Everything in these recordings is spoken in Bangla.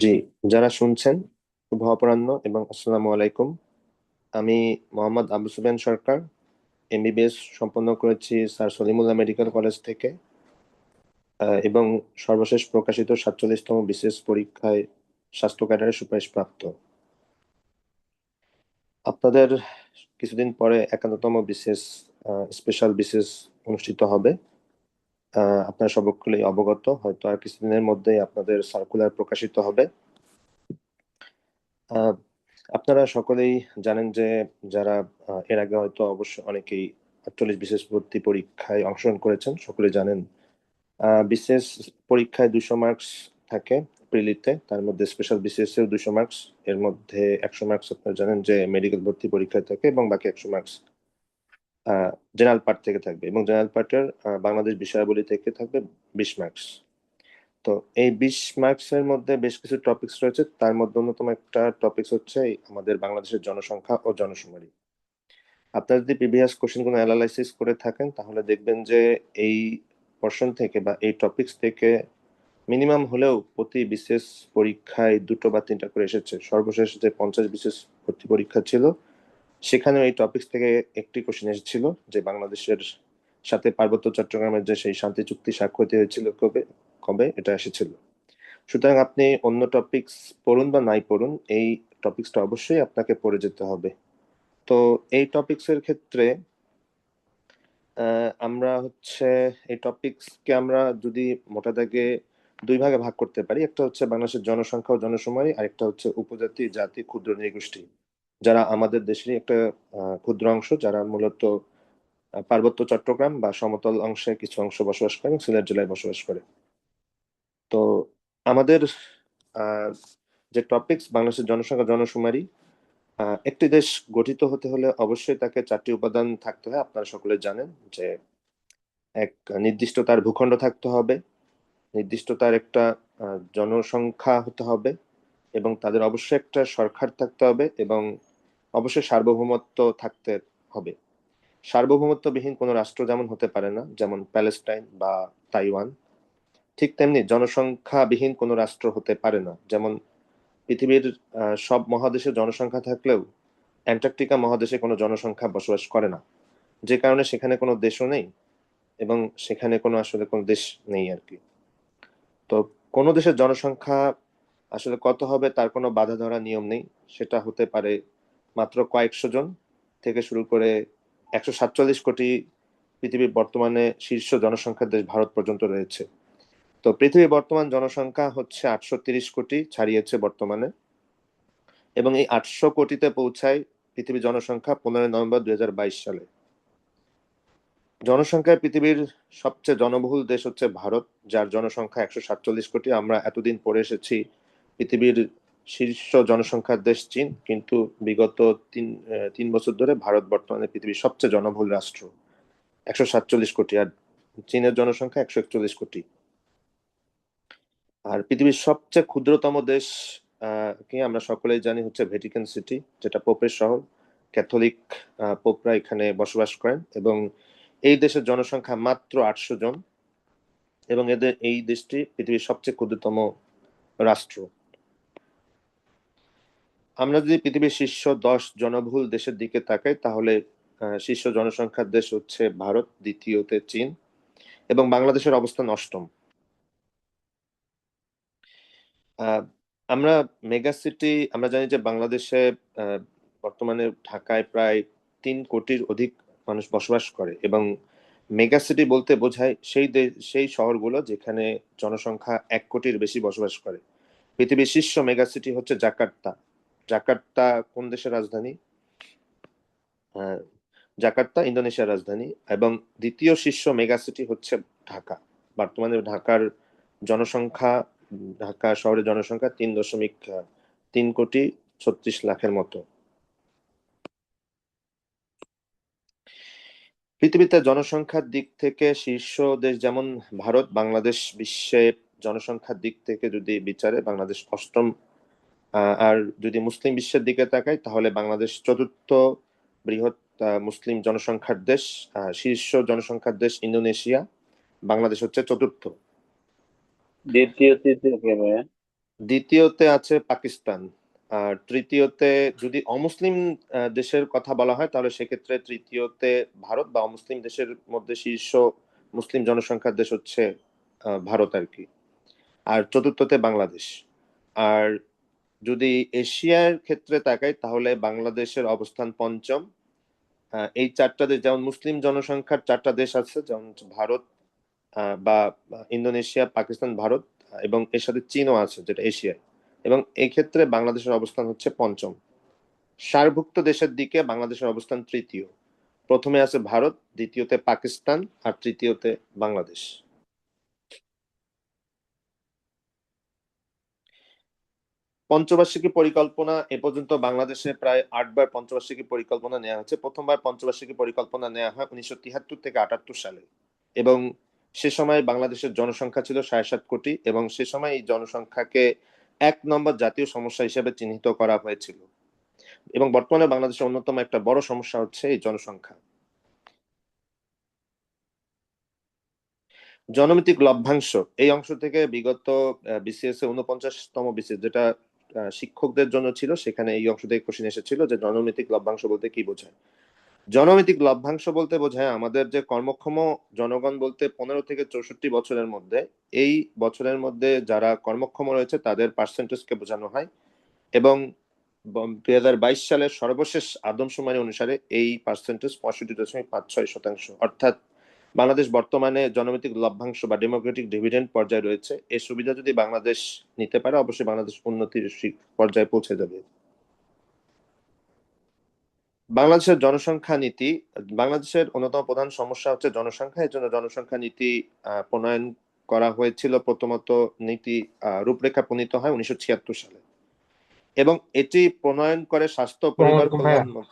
জি, যারা শুনছেন, শুভ অপরাহ্ন এবং আসসালামু আলাইকুম। আমি মোহাম্মদ আবু সুফিয়ান সরকার, এমবিবিএস সম্পন্ন করেছি স্যার সলিমুল্লাহ মেডিকেল কলেজ থেকে, এবং সর্বশেষ প্রকাশিত 47তম বিসিএস পরীক্ষায় স্বাস্থ্য ক্যাডারে সুপারিশ প্রাপ্ত। আপনাদের কিছুদিন পরে 51তম বিসিএস স্পেশাল বিসিএস অনুষ্ঠিত হবে। আপনারা সকলেই অবগত, হয়তো আর কিছুদিনের মধ্যেই আপনাদের সার্কুলার প্রকাশিত হবে। আহ, আপনারা সকলেই জানেন যে যারা এর আগে হয়তো অবশ্য অনেকেই 48 বিশেষ ভর্তি পরীক্ষায় অংশগ্রহণ করেছেন, সকলে জানেন বিশেষ পরীক্ষায় 200 মার্কস থাকে প্রিলিতে, তার মধ্যে স্পেশাল বিসিএস এও 200 মার্কস, এর মধ্যে 100 মার্কস আপনারা জানেন যে মেডিকেল ভর্তি পরীক্ষায় থাকে, এবং বাকি 100 মার্কস জেনারেল পার্ট থেকে থাকবে, এবং জেনারেল পার্টের বাংলাদেশ বিষয়াবলী থেকে থাকবে 20 মার্কস। তো এই 20 মার্কস এর মধ্যে বেশ কিছু টপিকস রয়েছে, তার মধ্যে অন্যতম একটা টপিকস হচ্ছে এই আমাদের বাংলাদেশের জনসংখ্যা ও জনশুমারি। আপনারা যদি প্রিভিয়াস কোশ্চেন গুলো অ্যানালাইসিস করে থাকেন, তাহলে দেখবেন যে এই পোর্শন থেকে বা এই টপিকস থেকে মিনিমাম হলেও প্রতি বিশেষ পরীক্ষায় দুটো বা তিনটা করে এসেছে। সর্বশেষ যে 50 বিশেষ ভর্তি পরীক্ষা ছিল, সেখানেও এই টপিকস থেকে একটি কোশ্চেন এসেছিল, যে বাংলাদেশের সাথে পার্বত্য চট্টগ্রামের যে সেই শান্তি চুক্তি স্বাক্ষরিত হয়েছিল কবে কবে এটা এসেছিল। সুতরাং আপনি অন্য টপিকস পড়ুন বা নাই পড়ুন, এই টপিকসটা অবশ্যই আপনাকে পড়ে যেতে হবে। তো এই টপিকস এর ক্ষেত্রে আমরা হচ্ছে এই টপিকসকে আমরা যদি মোটা দাগে দুই ভাগে ভাগ করতে পারি, একটা হচ্ছে বাংলাদেশের জনসংখ্যা ও জনশুমারি, আর একটা হচ্ছে উপজাতি, জাতি, ক্ষুদ্র নৃগোষ্ঠী, যারা আমাদের দেশেরই একটা ক্ষুদ্র অংশ, যারা মূলত পার্বত্য চট্টগ্রাম বা সমতল অংশে কিছু অংশ বসবাস করে এবং সিলেট জেলায় বসবাস করে। তো আমাদের আহ, যে টপিকস বাংলাদেশের জনসংখ্যা জনশুমারি, একটি দেশ গঠিত হতে হলে অবশ্যই তাকে চারটি উপাদান থাকতে হয়। আপনারা সকলে জানেন যে এক নির্দিষ্ট তার ভূখণ্ড থাকতে হবে, নির্দিষ্ট তার একটা জনসংখ্যা হতে হবে, এবং তাদের অবশ্যই একটা সরকার থাকতে হবে, এবং অবশ্যই সার্বভৌমত্ব থাকতে হবে। সার্বভৌমত্ববিহীন কোনো রাষ্ট্র যেমন হতে পারে না, যেমন প্যালেস্টাইন বা তাইওয়ান, ঠিক তেমনি জনসংখ্যাবিহীন কোনো রাষ্ট্র হতে পারে না। যেমন পৃথিবীর সব মহাদেশে জনসংখ্যা থাকলেও অ্যান্টার্কটিকা মহাদেশে কোনো জনসংখ্যা বসবাস করে না, যে কারণে সেখানে কোনো দেশও নেই, এবং সেখানে কোনো আসলে কোনো দেশ নেই আর কি। তো কোনো দেশের জনসংখ্যা আসলে কত হবে তার কোনো বাঁধা ধরা নিয়ম নেই। সেটা হতে পারে মাত্র কয়েকশো জন থেকে শুরু করে 147 কোটি পৃথিবীর বর্তমানে শীর্ষ জনসংখ্যার দেশ ভারত পর্যন্ত রয়েছে। তো পৃথিবীর বর্তমান জনসংখ্যা হচ্ছে 830 কোটি ছাড়িয়েছে বর্তমানে, এবং এই 800 কোটিতে পৌঁছায় পৃথিবীর জনসংখ্যা 15 নভেম্বর 2022 সালে। জনসংখ্যায় পৃথিবীর সবচেয়ে জনবহুল দেশ হচ্ছে ভারত, যার জনসংখ্যা 147 কোটি। আমরা এতদিন পড়ে এসেছি পৃথিবীর শীর্ষ জনসংখ্যার দেশ চীন, কিন্তু বিগত তিন বছর ধরে ভারত বর্তমানে পৃথিবীর সবচেয়ে জনবহুল রাষ্ট্র, 147 কোটি, আর চীনের জনসংখ্যা 141 কোটি। আর পৃথিবীর সবচেয়ে ক্ষুদ্রতম দেশ কি আমরা সকলেই জানি হচ্ছে ভ্যাটিকান সিটি, যেটা পোপের শহর। ক্যাথলিক পোপরা এখানে বসবাস করেন, এবং এই দেশের জনসংখ্যা মাত্র 800 জন, এবং এই দেশটি পৃথিবীর সবচেয়ে ক্ষুদ্রতম রাষ্ট্র। আমরা যদি পৃথিবীর শীর্ষ 10 জনবহুল দেশের দিকে তাকাই, তাহলে শীর্ষ জনসংখ্যার দেশ হচ্ছে ভারত, দ্বিতীয়তে চীন, এবং বাংলাদেশের অবস্থান অষ্টম। আহ, আমরা মেগা সিটি, আমরা জানি যে বাংলাদেশে আহ, বর্তমানে ঢাকায় প্রায় 3 কোটির অধিক মানুষ বসবাস করে, এবং মেগা সিটি বলতে বোঝায় সেই শহরগুলো যেখানে জনসংখ্যা 1 কোটির বেশি বসবাস করে। পৃথিবীর শীর্ষ মেগা সিটি হচ্ছে জাকার্তা। জাকার্তা কোন দেশের রাজধানী? আহ, জাকার্তা ইন্দোনেশিয়ার রাজধানী। এবং দ্বিতীয় শীর্ষ মেগা সিটি হচ্ছে ঢাকা। বর্তমানে জনসংখ্যা ঢাকা শহরের জনসংখ্যা 3.3 কোটি 36 লাখের মতো। পৃথিবীতে জনসংখ্যার দিক থেকে শীর্ষ দেশ যেমন ভারত, বাংলাদেশ বিশ্বে জনসংখ্যার দিক থেকে যদি বিচারে বাংলাদেশ অষ্টম। আর যদি মুসলিম বিশ্বের দিকে তাকাই, তাহলে বাংলাদেশ চতুর্থ বৃহৎ মুসলিম জনসংখ্যার দেশ। শীর্ষ জনসংখ্যার দেশ ইন্দোনেশিয়া, বাংলাদেশ হচ্ছে চতুর্থ। দ্বিতীয় তৃতীয় কে ভাইয়া? দ্বিতীয়তে আছে পাকিস্তান। আর তৃতীয়তে যদি অমুসলিম দেশের কথা বলা হয় তাহলে সেক্ষেত্রে তৃতীয়তে ভারত, বা অমুসলিম দেশের মধ্যে শীর্ষ মুসলিম জনসংখ্যার দেশ হচ্ছে ভারত আর কি। আর চতুর্থতে বাংলাদেশ। আর যদি এশিয়ার ক্ষেত্রে তাকাই তাহলে বাংলাদেশের অবস্থান পঞ্চম। এই চারটা দেশ, যেমন মুসলিম জনসংখ্যার চারটা দেশ আছে, যেমন হচ্ছে ভারত, বা ইন্দোনেশিয়া, পাকিস্তান, ভারত, এবং এর সাথে চীনও আছে যেটা এশিয়ায়। এবং এই ক্ষেত্রে বাংলাদেশের অবস্থান হচ্ছে পঞ্চম। সার্কভুক্ত দেশের দিকে বাংলাদেশের অবস্থান তৃতীয়। প্রথমে আছে ভারত, দ্বিতীয়তে পাকিস্তান, আর তৃতীয়তে বাংলাদেশ। পঞ্চবার্ষিকী পরিকল্পনা এ পর্যন্ত বাংলাদেশে প্রায় 8 বার পঞ্চবার্ষিকী পরিকল্পনা নেওয়া হয়েছে। প্রথমবার পঞ্চবার্ষিকী পরিকল্পনা নেওয়া হয় 1973 থেকে 78 সালে। এবং সে সময় বাংলাদেশের জনসংখ্যা ছিল 7.5 কোটি, এবং সে সময় এই জনসংখ্যাকে 1 নম্বর জাতীয় সমস্যা হিসেবে চিহ্নিত করা হয়েছিল। এবং বর্তমানে বাংলাদেশের অন্যতম একটা বড় সমস্যা হচ্ছে এই জনসংখ্যা। জনমিতিক লভ্যাংশ, এই অংশ থেকে বিগত বিসিএস এ 49তম বিসিএস, যেটা শিক্ষকদের জন্য ছিল, সেখানে এই অংশ থেকে কোশ্চেন এসেছিল যে জনমিতিক লভ্যাংশ বলতে কি বোঝায়। জনমিতিক লভ্যাংশ বলতে বোঝায় আমাদের যে কর্মক্ষম জনগণ বলতে 15 থেকে 64 বছরের মধ্যে, এই বছরের মধ্যে যারা কর্মক্ষম রয়েছে তাদের পার্সেন্টেজকে বোঝানো হয়। এবং 2022 সালের সর্বশেষ আদমশুমারি অনুসারে এই পার্সেন্টেজ 65.56%। অর্থাৎ বাংলাদেশ বর্তমানে জনমিতিক লভ্যাংশ বা ডেমোক্রেটিক ডিভিডেন্ড পর্যায়ে রয়েছে। এই সুবিধা যদি বাংলাদেশ নিতে পারে, অবশ্যই বাংলাদেশ উন্নতির পর্যায়ে পৌঁছে যাবে। বাংলাদেশের জনসংখ্যা নীতি, বাংলাদেশের অন্যতম প্রধান সমস্যা হচ্ছে জনসংখ্যা। এই জন্য জনসংখ্যা নীতি প্রণয়ন করা হয়েছিল। প্রথমত নীতি রূপরেখা প্রণীত হয় 1976 সালে, এবং এটি প্রণয়ন করে স্বাস্থ্য আসসালামু পরিবার আলাইকুম ভাইয়া। কল্যাণ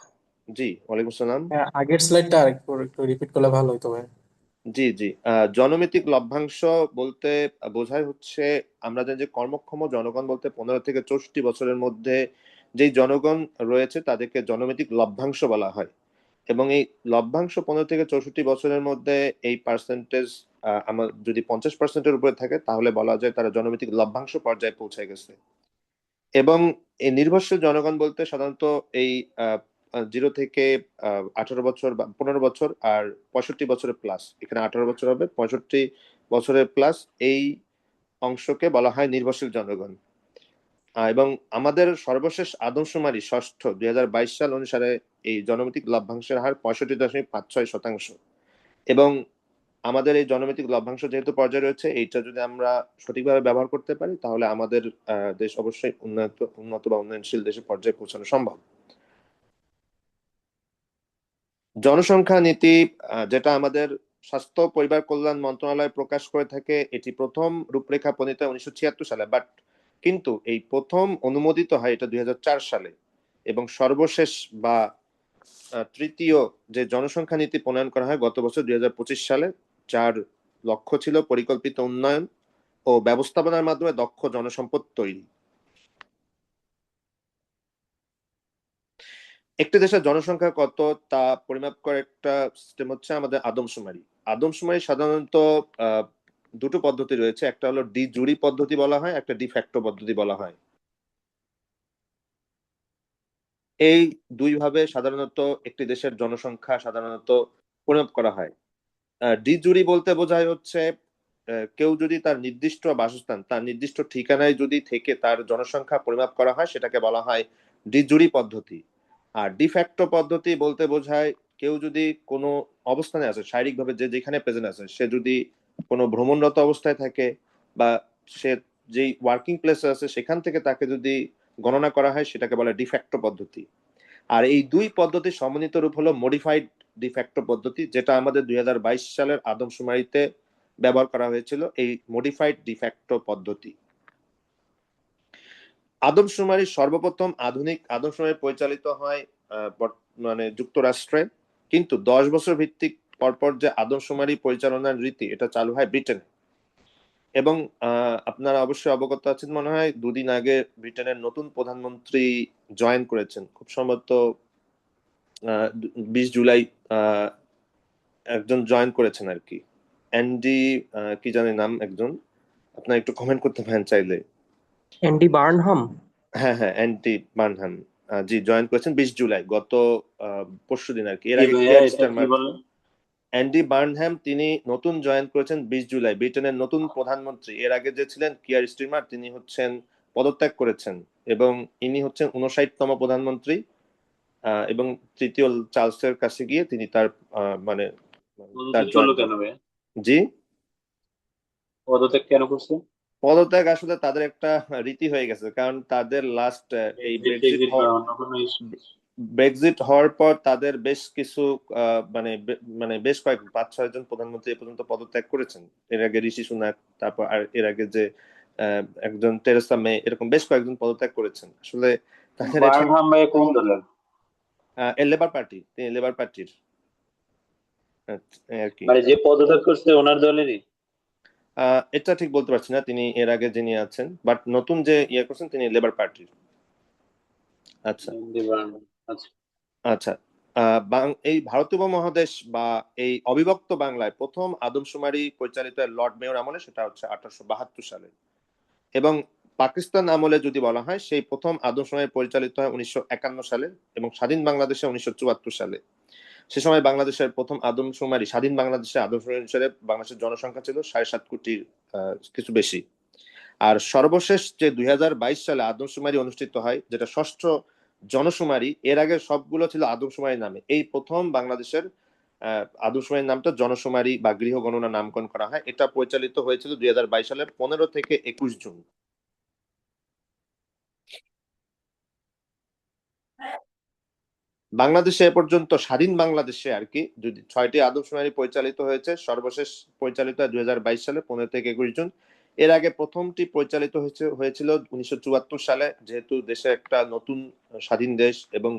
জি, ওয়ালাইকুম আসসালাম। হ্যাঁ, আগের স্লাইডটা আরেকটু একটু রিপিট করলে ভালো হতো ভাইয়া। জি, জি। জনমিতিক লভ্যাংশ বলতে বোঝায় হচ্ছে, আমরা জানি যে কর্মক্ষম জনগণ বলতে 15 থেকে 64 বছরের মধ্যে যেই জনগণ রয়েছে তাদেরকে জনমিতিক লভ্যাংশ বলা হয়। এবং এই লভ্যাংশ 15 থেকে 64 বছরের মধ্যে এই পার্সেন্টেজ আমার যদি 50%-এর উপরে থাকে তাহলে বলা যায় তারা জনমিতিক লভ্যাংশ পর্যায়ে পৌঁছে গেছে। এবং এই নির্ভরশীল জনগণ বলতে সাধারণত এই 0 থেকে 18 বছর বা 15 বছর, আর 65 বছরের প্লাস, এখানে 18 বছর হবে, 65 বছরের প্লাস, এই অংশকে বলা হয় নির্ভরশীল জনগণ। এবং আমাদের সর্বশেষ আদমশুমারি ষষ্ঠ 2022 সাল অনুসারে এই জনমিতিক লভ্যাংশের হার 65.56%। এবং আমাদের এই জনমিতিক লভ্যাংশ যেহেতু পর্যায়ে রয়েছে, এইটা যদি আমরা সঠিকভাবে ব্যবহার করতে পারি তাহলে আমাদের দেশ অবশ্যই উন্নত উন্নত বা উন্নয়নশীল দেশের পর্যায়ে পৌঁছানো সম্ভব। জনসংখ্যা নীতি, যেটা আমাদের স্বাস্থ্য পরিবার কল্যাণ মন্ত্রণালয় প্রকাশ করে থাকে, এটি প্রথম রূপরেখা প্রণীত হয় 1976 সালে, বাট কিন্তু এই প্রথম অনুমোদিত হয় এটা 2004 সালে। এবং সর্বশেষ বা তৃতীয় যে জনসংখ্যা নীতি প্রণয়ন করা হয় গত বছর 2025 সালে, যার লক্ষ্য ছিল পরিকল্পিত উন্নয়ন ও ব্যবস্থাপনার মাধ্যমে দক্ষ জনসম্পদ তৈরি। একটি দেশের জনসংখ্যা কত তা পরিমাপ করার একটা সিস্টেম হচ্ছে আমাদের আদমশুমারি। আদমশুমারি সাধারণত আহ, দুটো পদ্ধতি রয়েছে, একটা হলো ডি জুরি পদ্ধতি বলা হয়, একটা ডি ফ্যাক্টো পদ্ধতি বলা হয়। এই দুই ভাবে সাধারণত একটি দেশের জনসংখ্যা সাধারণত পরিমাপ করা হয়। ডি জুরি বলতে বোঝায় হচ্ছে কেউ যদি তার নির্দিষ্ট বাসস্থান, তার নির্দিষ্ট ঠিকানায় যদি থেকে তার জনসংখ্যা পরিমাপ করা হয় সেটাকে বলা হয় ডি জুরি পদ্ধতি। আর ডিফ্যাক্টো পদ্ধতি বলতে বোঝায় কেউ যদি কোনো অবস্থানে আছে, শারীরিকভাবে যে যেখানে প্রেজেন্ট আছে, সে যদি কোনো ভ্রমণরত অবস্থায় থাকে, বা সে যেই ওয়ার্কিং প্লেসে আছে সেখান থেকে তাকে যদি গণনা করা হয় সেটাকে বলে ডিফ্যাক্টো পদ্ধতি। আর এই দুই পদ্ধতির সমন্বিত রূপ হলো মডিফাইড ডিফ্যাক্টো পদ্ধতি, যেটা আমাদের 2022 সালের আদমশুমারিতে ব্যবহার করা হয়েছিল, এই মডিফাইড ডিফ্যাক্টো পদ্ধতি। আদমশুমারি সর্বপ্রথম আধুনিক আদমশুমারি পরিচালিত হয় মানে যুক্তরাষ্ট্রে, কিন্তু 10 বছর ভিত্তিক পরপর যে আদমশুমারি পরিচালনার রীতি এটা চালু হয় ব্রিটেনে। এবং আপনারা অবশ্যই অবগত আছেন মনে হয়, দুদিন আগে ব্রিটেনের নতুন প্রধানমন্ত্রী জয়েন করেছেন, খুব সম্ভবত 20 জুলাই আহ, একজন জয়েন করেছেন আর কি। অ্যান্ডি কি জানি নাম একজন, আপনারা একটু কমেন্ট করতে পারেন চাইলে। Andy Burnham. হ্যাঁ হ্যাঁ, অ্যান্ডি বার্নহাম। জি, জয়েন করেছেন 20 জুলাই, গত পরশুদিন আর কি। এর কি আগে ভাইয়া, কিয়ার এটা কি স্টারমার। বলেন? অ্যান্ডি বার্নহ্যাম তিনি নতুন জয়েন করেছেন 20 জুলাই, ব্রিটেনের নতুন প্রধানমন্ত্রী। এর আগে যে ছিলেন কিয়ার স্টারমার, তিনি হচ্ছেন পদত্যাগ করেছেন, এবং ইনি হচ্ছেন 59তম প্রধানমন্ত্রী। এবং তৃতীয় চার্লসের কাছে গিয়ে তিনি তার মানে তার পদত্যাগ জয়েন করলো কেন করেন। ভাইয়া? জি, পদত্যাগ কেন করছে? পদত্যাগ আসলে তাদের একটা রীতি হয়ে গেছে, কারণ তাদের লাস্ট এই এক্সিট টেক্সিট বা অন্য কোনো ইস্যু? ব্রেক্সিট হওয়ার পর তাদের বেশ কিছু মানে বেশ কয়েক 5-6 জন প্রধানমন্ত্রী এ পর্যন্ত পদত্যাগ করেছেন। এর আগে ঋষি সুনাক, তারপর আর এর আগে যে একজন টেরেসা মে, এরকম বেশ কয়েকজন পদত্যাগ করেছেন। আসলে তাদের এটা বার্নহাম ভাইয়া কোন দলের? লেবার পার্টি, তিনি লেবার পার্টির আর কি। মানে যে পদত্যাগ করছে ওনার দলেরই? এটা ঠিক বলতে পারছি না, তিনি এর আগে যিনি আছেন, বাট নতুন যে ইয়ে করছেন তিনি লেবার পার্টির। আচ্ছা এমডি বার্নহাম, আচ্ছা। আচ্ছা। এই ভারতীয় উপমহাদেশ বা এই অবিভক্ত বাংলায় প্রথম আদমশুমারি পরিচালিত হয় লর্ড মেয়র আমলে, সেটা হচ্ছে 1872 সালে। এবং পাকিস্তান আমলে যদি বলা হয়, সেই প্রথম আদমশুমারি পরিচালিত হয় 1951 সালে, এবং স্বাধীন বাংলাদেশে 1974 সালে। সে সময় বাংলাদেশের প্রথম আদমশুমারি, স্বাধীন বাংলাদেশে আদমশুমারি অনুসারে বাংলাদেশের জনসংখ্যা ছিল 7.5 কোটির কিছু বেশি। আর সর্বশেষ যে 2022 সালে আদমশুমারি অনুষ্ঠিত হয়, যেটা ষষ্ঠ জনশুমারি, এর আগে সবগুলো ছিল আদমশুমারি নামে। এই প্রথম বাংলাদেশের আদমশুমারির নামটা জনশুমারি বা গৃহ গণনা নামকরণ করা হয়। এটা পরিচালিত হয়েছিল 2022 সালের 15 থেকে 21 জুন। বাংলাদেশে এ পর্যন্ত, স্বাধীন বাংলাদেশে আর কি, যদি 6টি আদমশুমারি পরিচালিত হয়েছে, সর্বশেষ পরিচালিত হয় 2022 সালে 15 থেকে 21 জুন। এর আগে প্রথমটি পরিচালিত হয়েছিল 1974 সালে, যেহেতু দেশে একটা নতুন স্বাধীন দেশ এবং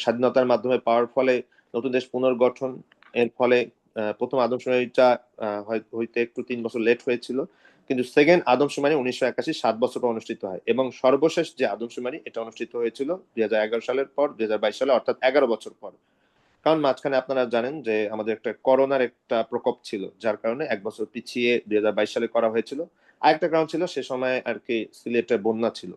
স্বাধীনতার মাধ্যমে পাওয়ার ফলে নতুন দেশ পুনর্গঠন, এর ফলে প্রথম আদমশুমারিটা হইতে একটু 3 বছর লেট হয়েছিল। কিন্তু সেকেন্ড আদমশুমারি 1981, 7 বছর পর অনুষ্ঠিত হয়। এবং সর্বশেষ যে আদমশুমারি, এটা অনুষ্ঠিত হয়েছিল 2011 সালের পর, 2022 সালে, অর্থাৎ 11 বছর পর। কারণ মাঝখানে আপনারা জানেন যে আমাদের একটা করোনার একটা প্রকোপ ছিল, যার কারণে 1 বছর পিছিয়ে 2022 সালে করা হয়েছিল। আরেকটা কারণ ছিল, সে সময় আর কি সিলেটে বন্যা ছিল।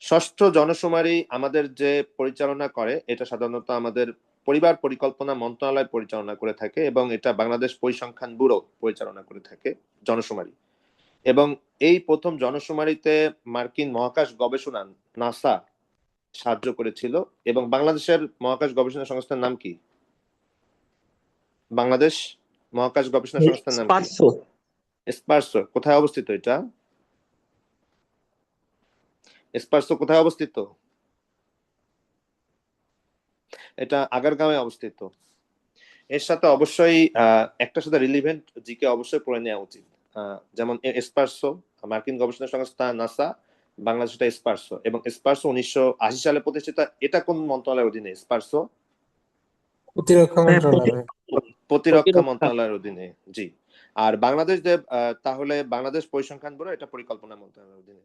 ষষ্ঠ জনশুমারি আমাদের যে পরিচালনা করে, এটা সাধারণত আমাদের পরিবার পরিকল্পনা মন্ত্রণালয় পরিচালনা করে থাকে, এবং এটা বাংলাদেশ পরিসংখ্যান ব্যুরো পরিচালনা করে থাকে জনশুমারি। এবং এই প্রথম জনশুমারিতে মার্কিন মহাকাশ গবেষণা নাসা সাহায্য করেছিল। এবং বাংলাদেশের মহাকাশ গবেষণা সংস্থার নাম কি? বাংলাদেশ মহাকাশ গবেষণা সংস্থার নাম কি? স্পারসো। স্পারসো। কোথায় অবস্থিত এটা? স্পারসো কোথায় অবস্থিত? এটা আগারগাঁওয়ে অবস্থিত। এর সাথে অবশ্যই একটার সাথে রিলিভেন্ট জিকে অবশ্যই পড়ে নেওয়া উচিত। যেমন স্পারসো মার্কিন গবেষণা সংস্থা নাসা, বাংলাদেশ এটা স্পারসো। এবং স্পারসো 1980 সালে প্রতিষ্ঠিত। এটা কোন মন্ত্রণালয়ের অধীনে স্পারসো? প্রতিরক্ষা মন্ত্রণালয়। প্রতিরক্ষা মন্ত্রণালয়ের অধীনে। জি। আর বাংলাদেশ যে তাহলে বাংলাদেশ পরিসংখ্যান ব্যুরো, এটা পরিকল্পনা মন্ত্রণালয়ের অধীনে।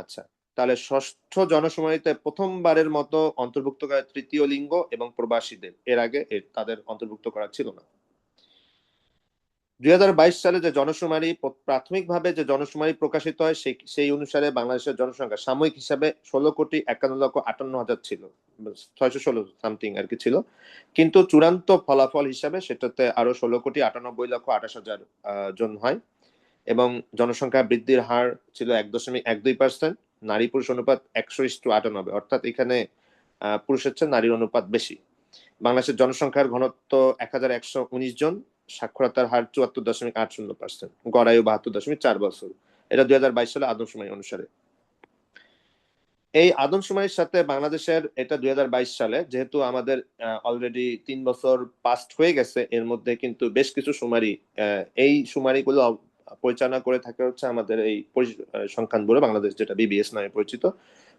আচ্ছা, তাহলে ষষ্ঠ জনশুমারিতে প্রথমবারের মতো অন্তর্ভুক্ত করা তৃতীয় লিঙ্গ এবং প্রবাসীদের। এর আগে তাদের অন্তর্ভুক্ত করা ছিল না। 2022 সালে যে জনশুমারি, প্রাথমিকভাবে যে জনশুমারি প্রকাশিত হয়, সেই অনুসারে বাংলাদেশের জনসংখ্যা সাময়িক হিসাবে 16,51,58,000 ছিল, 616 সামথিং আর কি ছিল। কিন্তু চূড়ান্ত ফলাফল হিসাবে সেটাতে আরো 16,98,28,000 জন হয়। এবং জনসংখ্যা বৃদ্ধির হার ছিল 1.12%। নারী পুরুষ অনুপাত 100:98, অর্থাৎ এখানে পুরুষের চেয়ে নারীর অনুপাত বেশি। বাংলাদেশের জনসংখ্যার ঘনত্ব 1,119 জন। সাক্ষরতার হার 74.80%। গড় আয়ু 72.4 বছর। এটা 2022 সালে আদমশুমারি অনুসারে। এই আদমশুমারির সাথে বাংলাদেশের, এটা 2022 সালে, যেহেতু আমাদের অলরেডি 3 বছর পাস্ট হয়ে গেছে, এর মধ্যে কিন্তু বেশ কিছু শুমারি, এই শুমারিগুলো পরিচালনা করে থাকে হচ্ছে আমাদের এই পরিসংখ্যান ব্যুরো বাংলাদেশ, যেটা বিবিএস নামে পরিচিত।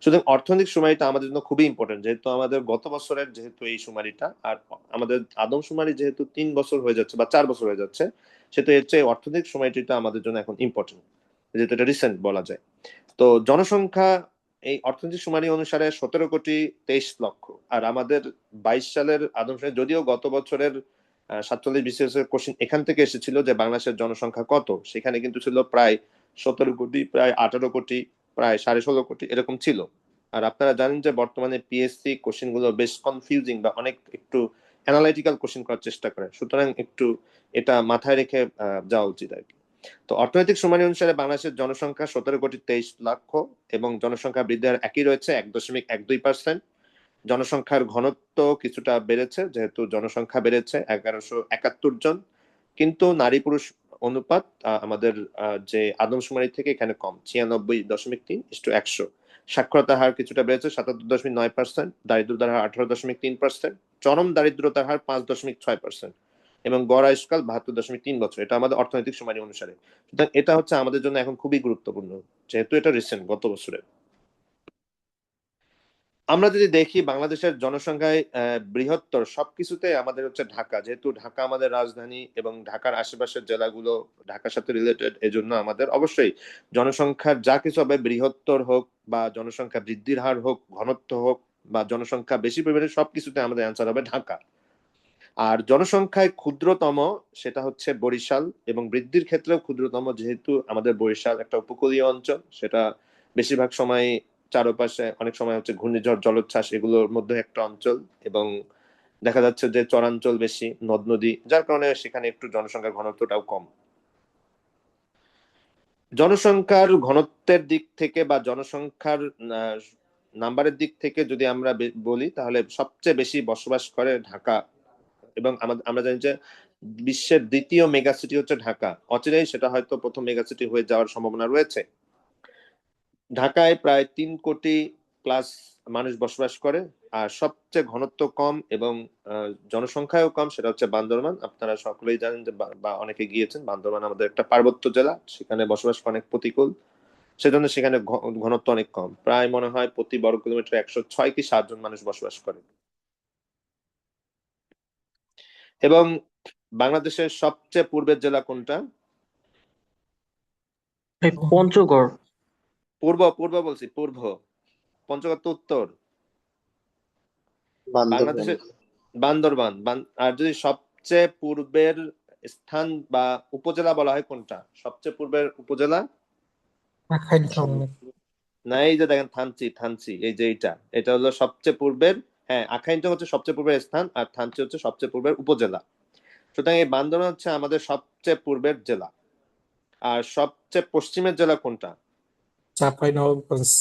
সুতরাং অর্থনৈতিক শুমারিটা আমাদের জন্য খুবই ইম্পর্টেন্ট, যেহেতু আমাদের গত বছরের যেহেতু এই শুমারিটা, আর আমাদের আদমশুমারি যেহেতু 3 বছর হয়ে যাচ্ছে বা 4 বছর হয়ে যাচ্ছে, সেহেতু এর চেয়ে অর্থনৈতিক শুমারিটা আমাদের জন্য এখন ইম্পর্টেন্ট, যেহেতু এটা রিসেন্ট বলা যায়। তো জনসংখ্যা এই অর্থনৈতিক শুমারি অনুসারে 17,23,00,000। আর আমাদের 22 সালের আদমশুমারি, যদিও গত বছরের 47 BCS এর কোশ্চেন এখান থেকে এসেছিল যে বাংলাদেশের জনসংখ্যা কত, সেখানে কিন্তু ছিল প্রায় 17 কোটি, প্রায় 18 কোটি, প্রায় 16.5 কোটি এরকম ছিল। আর আপনারা জানেন যে বর্তমানে পিএসসি কোশ্চেন গুলো বেশ কনফিউজিং বা অনেক একটু অ্যানালাইটিক্যাল কোশ্চেন করার চেষ্টা করে, সুতরাং একটু এটা মাথায় রেখে যাওয়া উচিত আর কি। তো অর্থনৈতিক সময় অনুসারে বাংলাদেশের জনসংখ্যা 17,23,00,000 এবং জনসংখ্যা বৃদ্ধির হার একই রয়েছে 1.12%। জনসংখ্যার ঘনত্ব কিছুটা বেড়েছে, যেহেতু জনসংখ্যা বেড়েছে 1171 জন, কিন্তু নারী পুরুষ অনুপাত আমাদের যে আদমশুমারি থেকে এখানে কম, 96.3:100। সাক্ষরতার হার কিছুটা বেড়েছে 77.9%, দারিদ্রতার হার 18.3%, চরম দারিদ্রতার হার 5.6% এবং গড় আয়ুষ্কাল 72.3 বছর। এটা আমাদের অর্থনৈতিক সময় অনুসারে। সুতরাং এটা হচ্ছে আমাদের জন্য এখন খুবই গুরুত্বপূর্ণ, যেহেতু এটা রিসেন্ট, গত বছরের। আমরা যদি দেখি বাংলাদেশের জনসংখ্যায় বৃহত্তর সবকিছুতে আমাদের হচ্ছে ঢাকা, যেহেতু ঢাকা আমাদের রাজধানী এবং ঢাকার আশেপাশের জেলাগুলো ঢাকার সাথে রিলেটেড, এজন্য আমাদের অবশ্যই জনসংখ্যার যা কিছু হবে, বৃহত্তর হোক বা জনসংখ্যা বৃদ্ধির হার হোক, ঘনত্ব হোক বা জনসংখ্যা বেশি পরিমাণে, সবকিছুতে আমাদের অ্যান্সার হবে ঢাকা। আর জনসংখ্যায় ক্ষুদ্রতম সেটা হচ্ছে বরিশাল, এবং বৃদ্ধির ক্ষেত্রেও ক্ষুদ্রতম, যেহেতু আমাদের বরিশাল একটা উপকূলীয় অঞ্চল, সেটা বেশিরভাগ সময় চারপাশে অনেক সময় হচ্ছে ঘূর্ণিঝড়, জলোচ্ছ্বাস, এগুলোর মধ্যে একটা অঞ্চল, এবং দেখা যাচ্ছে যে চরাঞ্চল বেশি, নদ নদী, যার কারণে সেখানে একটু জনসংখ্যার ঘনত্বটাও কম। জনসংখ্যার ঘনত্বের দিক থেকে বা জনসংখ্যার নাম্বারের দিক থেকে যদি আমরা বলি, তাহলে সবচেয়ে বেশি বসবাস করে ঢাকা, এবং আমরা জানি যে বিশ্বের দ্বিতীয় মেগাসিটি হচ্ছে ঢাকা। অচিরেই সেটা হয়তো প্রথম মেগাসিটি হয়ে যাওয়ার সম্ভাবনা রয়েছে। ঢাকায় প্রায় 3 কোটি প্লাস মানুষ বসবাস করে, আর সবচেয়ে ঘনত্ব কম এবং জনসংখ্যাও কম সেটা হচ্ছে বান্দরবান। আপনারা সকলেই জানেন যে বা অনেকে গিয়েছেন, বান্দরবান আমাদের একটা পার্বত্য জেলা, সেখানে বসবাস অনেক প্রতিকূল, সেজন্য সেখানে ঘনত্ব অনেক কম, প্রায় মনে হয় প্রতি বর্গ কিলোমিটার 106 কি 7 জন মানুষ বসবাস করে। এবং বাংলাদেশের সবচেয়ে পূর্বের জেলা কোনটা? পঞ্চগড়। পূর্ব, পূর্ব বলছি, পূর্ব। পঞ্চগড় তো উত্তর। বাংলাদেশের বান্দরবান। আর যদি সবচেয়ে পূর্বের স্থান বা উপজেলা বলা হয় কোনটা? সবচেয়ে পূর্বের উপজেলা? না, এই যে দেখেন থানচি, থানচি, এই যে এটা হলো সবচেয়ে পূর্বের। হ্যাঁ, আখাইনটা হচ্ছে সবচেয়ে পূর্বের স্থান, আর থানচি হচ্ছে সবচেয়ে পূর্বের উপজেলা। সুতরাং এই বান্দরবান হচ্ছে আমাদের সবচেয়ে পূর্বের জেলা। আর সবচেয়ে পশ্চিমের জেলা কোনটা? চাঁপাইনবাবগঞ্জ।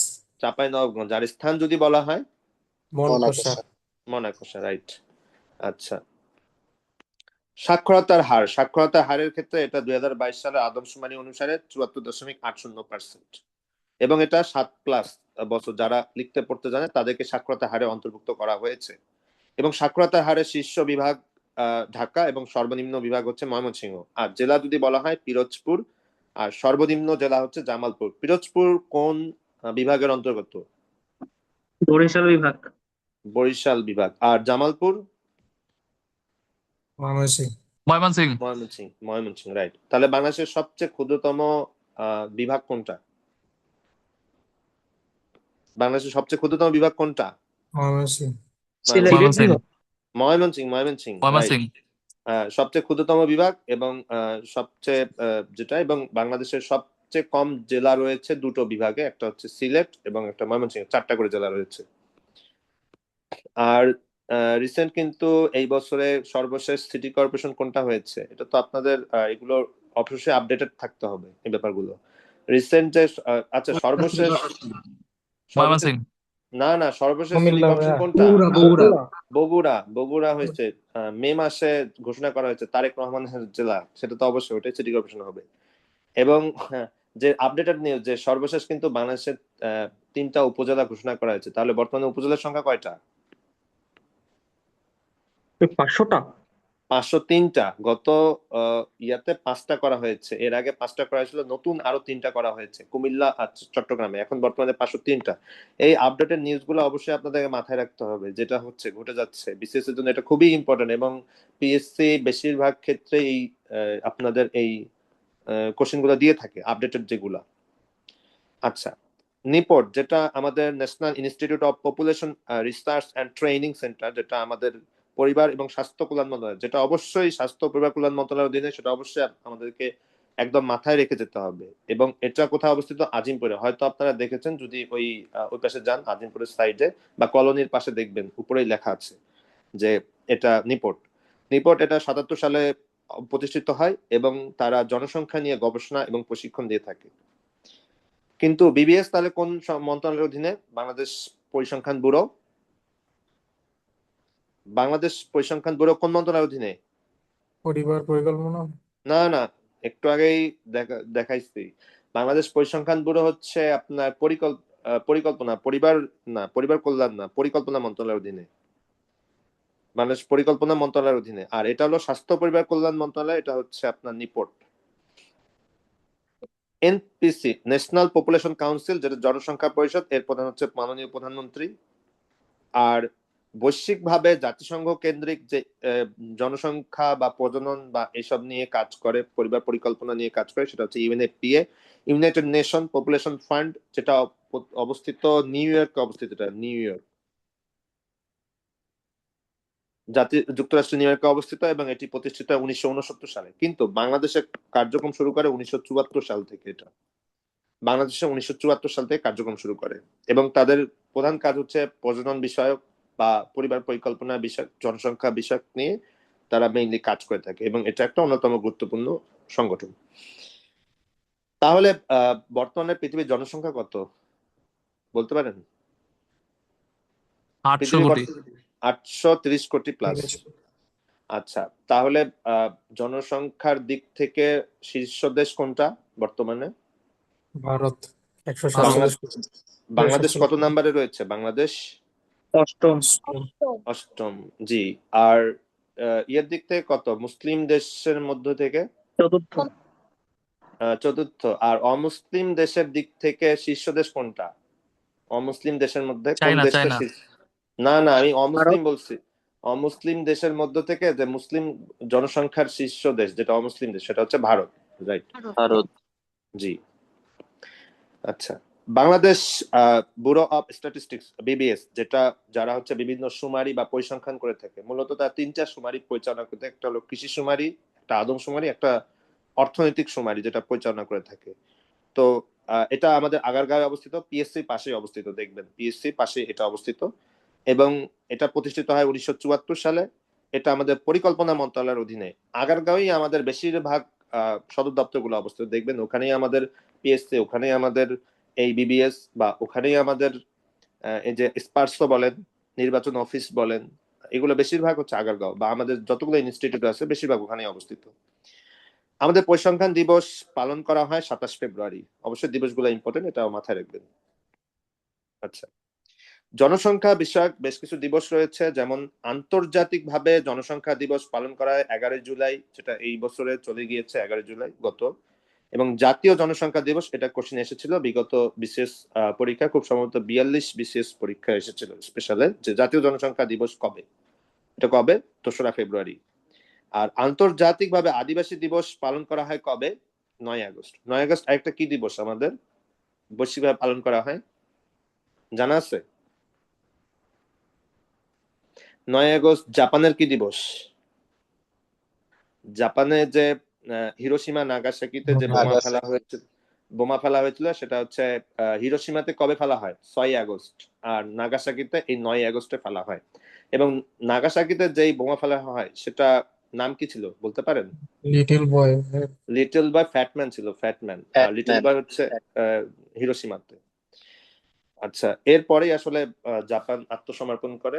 চাঁপাইনবাবগঞ্জ। আর স্থান যদি বলা হয়? মনকষা। মনাকষা, রাইট। আচ্ছা, সাক্ষরতার হার। সাক্ষরতার হারের ক্ষেত্রে এটা 2022 সালের আদমশুমারি অনুসারে 74.80%, এবং এটা 7+ বছর যারা লিখতে পড়তে জানে তাদেরকে সাক্ষরতার হারে অন্তর্ভুক্ত করা হয়েছে। এবং সাক্ষরতার হারের শীর্ষ বিভাগ ঢাকা এবং সর্বনিম্ন বিভাগ হচ্ছে ময়মনসিংহ। আর জেলা যদি বলা হয় পিরোজপুর, আর সর্বনিম্ন জেলা হচ্ছে জামালপুর। পিরোজপুর কোন বিভাগের অন্তর্গত? বরিশাল বিভাগ। বরিশাল বিভাগ। আর জামালপুর? ময়মনসিংহ। ময়মনসিংহ। ময়মনসিংহ, ময়মনসিংহ, রাইট। তাহলে বাংলাদেশের সবচেয়ে ক্ষুদ্রতম বিভাগ কোনটা? বাংলাদেশের সবচেয়ে ক্ষুদ্রতম বিভাগ কোনটা? ময়মনসিংহ। সিলেট ময়মনসিংহ। বিভাগ। ময়মনসিংহ, ময়মনসিংহ, রাইট। ময়মনসিংহ। সবচেয়ে ক্ষুদ্রতম বিভাগ এবং সবচেয়ে যেটা, এবং বাংলাদেশের সবচেয়ে কম জেলা রয়েছে দুটো বিভাগে, একটা হচ্ছে সিলেট এবং একটা ময়মনসিংহ, 4টা করে জেলা রয়েছে। আর রিসেন্ট কিন্তু এই বছরে সর্বশেষ সিটি কর্পোরেশন কোনটা হয়েছে, এটা তো আপনাদের এগুলো অবশ্যই আপডেটেড থাকতে হবে এই ব্যাপারগুলো। রিসেন্ট যে আচ্ছা সর্বশেষ ময়মনসিংহ। না না, সর্বশেষ সিটি কুমিল্লা। কর্পোরেশন কোনটা? বগুড়া। বগুড়া। বগুড়া হয়েছে মে মাসে ঘোষণা করা হয়েছে, তারেক রহমানের জেলা, সেটা তো অবশ্যই ওটাই সিটি কর্পোরেশন হবে। এবং যে আপডেটেড নিউজ, যে সর্বশেষ কিন্তু বাংলাদেশের 3টা উপজেলা ঘোষণা করা হয়েছে। তাহলে বর্তমানে উপজেলার সংখ্যা কয়টা? 500টা। 503টা। গত ইয়াতে 5টা করা হয়েছে, এর আগে 5টা করা হয়েছিল, নতুন আরো 3টা করা হয়েছে কুমিল্লা আর চট্টগ্রামে। এখন বর্তমানে 503টা। এই আপডেটেড নিউজগুলো অবশ্যই আপনাদেরকে মাথায় রাখতে হবে, যেটা হচ্ছে ঘটে যাচ্ছে বিসিএস এর জন্য এটা খুবই ইম্পর্টেন্ট। এবং পিএসসি বেশিরভাগ ক্ষেত্রে এই আপনাদের এই কোশ্চেন গুলো দিয়ে থাকে, আপডেটেড যেগুলা। আচ্ছা, নিপোর্ট, যেটা আমাদের national institute of population research and training centre, যেটা আমাদের পরিবার এবং স্বাস্থ্য কল্যাণ মন্ত্রণালয়, যেটা অবশ্যই স্বাস্থ্য ও পরিবার কল্যাণ মন্ত্রণালয়ের অধীনে, সেটা অবশ্যই আমাদেরকে একদম মাথায় রেখে যেতে হবে। এবং এটা কোথায় অবস্থিত? আজিমপুরে। হয়তো আপনারা দেখেছেন, যদি ওই পাশে যান, আজিমপুরের সাইডে বা কলোনির পাশে দেখবেন উপরেই লেখা আছে যে এটা নিপোর্ট। এটা 77 সালে প্রতিষ্ঠিত হয় এবং তারা জনসংখ্যা নিয়ে গবেষণা এবং প্রশিক্ষণ দিয়ে থাকে। কিন্তু বিবিএস তাহলে কোন মন্ত্রণালয়ের অধীনে? বাংলাদেশ পরিসংখ্যান ব্যুরো। বাংলাদেশ পরিসংখ্যান ব্যুরো কোন মন্ত্রণালয়ের অধীনে? পরিবার পরিকল্পনা। না না, একটু আগেই দেখাইছি। বাংলাদেশ পরিসংখ্যান ব্যুরো হচ্ছে আপনার পরিকল্পনা, পরিবার কল্যাণ না, পরিকল্পনা মন্ত্রণালয়ের অধীনে। বাংলাদেশ পরিকল্পনা মন্ত্রণালয়ের অধীনে। আর এটা হলো স্বাস্থ্য পরিবার কল্যাণ মন্ত্রণালয়, এটা হচ্ছে আপনার নিপোর্ট। এনপিসি, ন্যাশনাল পপুলেশন কাউন্সিল, যেটা জনসংখ্যা পরিষদ, এর প্রধান হচ্ছে মাননীয় প্রধানমন্ত্রী। আর বৈশ্বিকভাবে জাতিসংঘ কেন্দ্রিক যে জনসংখ্যা বা প্রজনন বা এসব নিয়ে কাজ করে, পরিবার পরিকল্পনা নিয়ে কাজ করে, সেটা হচ্ছে UNFPA, United nation population fund, যেটা অবস্থিত নিউ ইয়র্কে অবস্থিত। এটা নিউ ইয়র্ক, যুক্তরাষ্ট্রের নিউ ইয়র্কে অবস্থিত, এবং এটি প্রতিষ্ঠিত 1969 সালে। কিন্তু বাংলাদেশে কার্যক্রম শুরু করে 1974 সাল থেকে। এটা বাংলাদেশে 1974 সাল থেকে কার্যক্রম শুরু করে, এবং তাদের প্রধান কাজ হচ্ছে প্রজনন বিষয়ক বা পরিবার পরিকল্পনা বিষয়ক, জনসংখ্যা বিষয়ক নিয়ে তারা মেইনলি কাজ করে থাকে, এবং এটা একটা অন্যতম গুরুত্বপূর্ণ সংগঠন। তাহলে বর্তমানে পৃথিবীর জনসংখ্যা কত বলতে পারেন? 800 কোটি। 830 কোটি প্লাস। আচ্ছা, তাহলে জনসংখ্যার দিক থেকে শীর্ষ দেশ কোনটা বর্তমানে? ভারত 147 বাংলাদেশ কত নাম্বারে রয়েছে? বাংলাদেশ অষ্টম। অষ্টম। জি। আর ইয়ের দিক থেকে কত? মুসলিম দেশের মধ্য থেকে চতুর্থ। চতুর্থ। আর অমুসলিম দেশের দিক থেকে শীর্ষ দেশ কোনটা? অমুসলিম দেশের মধ্যে কোন চায়না, দেশটা চায়না। না না, আমি অমুসলিম বলছি। অমুসলিম দেশের মধ্য থেকে যে মুসলিম জনসংখ্যার শীর্ষ দেশ, যেটা অমুসলিম দেশ, সেটা হচ্ছে ভারত। রাইট, ভারত। জি। আচ্ছা, Bangladesh bureau of statistics, BBS, যারা হচ্ছে বিভিন্ন শুমারি বা পরিসংখ্যান করে থাকে, মূলত তার 3টা শুমারি পরিচালনা করে থাকে। একটা হলো কৃষি শুমারি, একটা আদম শুমারি, একটা অর্থনৈতিক শুমারি, যেটা পরিচালনা করে থাকে। তো এটা আমাদের আগারগাঁওয়ে অবস্থিত, পিএসসি পাশে অবস্থিত। দেখবেন পিএসসি পাশে এটা অবস্থিত, এবং এটা প্রতিষ্ঠিত হয় 1974 সালে। এটা আমাদের পরিকল্পনা মন্ত্রণালয়ের অধীনে। আগারগাঁওই আমাদের বেশিরভাগ সদর দপ্তর গুলো অবস্থিত। দেখবেন ওখানেই আমাদের পিএসসি, ওখানেই আমাদের এই বিবিএস, বা ওখানেই আমাদের এই যে স্পার্সো বলেন, নির্বাচন অফিস বলেন, এগুলো বেশিরভাগ হচ্ছে আগারগাঁও, বা আমাদের যতগুলো ইনস্টিটিউট আছে বেশিরভাগ ওখানেই অবস্থিত। আমাদের পরিসংখ্যান দিবস পালন করা হয় 27 ফেব্রুয়ারি। অবশ্যই দিবসগুলো ইম্পর্টেন্ট, এটাও মাথায় রাখবেন। আচ্ছা, জনসংখ্যা বিষয়ক বেশ কিছু দিবস রয়েছে, যেমন আন্তর্জাতিকভাবে জনসংখ্যা দিবস পালন করা হয় 11 জুলাই, যেটা এই বছরে চলে গিয়েছে 11 জুলাই গত। এবং জাতীয় জনসংখ্যা দিবস, এটা কোশ্চেন এসেছিল বিগত বিশেষ পরীক্ষা, খুব সম্ভবত 42 বিশেষ পরীক্ষা এসেছিল স্পেশালে, যে জাতীয় জনসংখ্যা দিবস কবে। এটা কবে? 2রা ফেব্রুয়ারি। আর আন্তর্জাতিকভাবে আদিবাসী দিবস পালন করা হয় কবে? 9 আগস্ট। 9 আগস্ট আরেকটা কি দিবস আমাদের বৈশ্বিকভাবে পালন করা হয়, জানা আছে? 9 আগস্ট জাপানের কি দিবস? জাপানে যে হিরোশিমা নাগাসাকিতে যে বোমা ফেলা হয়েছিল, সেটা হচ্ছে হিরোশিমাতে কবে ফেলা হয়? 6 আগস্ট। আর নাগাসাকিতে এই 9 আগস্টে ফেলা হয়। এবং নাগাসাকিতে যেই বোমা ফেলা হয়, সেটা নাম কি ছিল বলতে পারেন? Little boy. Little boy fat man ছিল, ফ্যাটম্যান। আর লিটল বয় হচ্ছে হিরোশিমাতে। আচ্ছা, এরপরেই আসলে জাপান আত্মসমর্পণ করে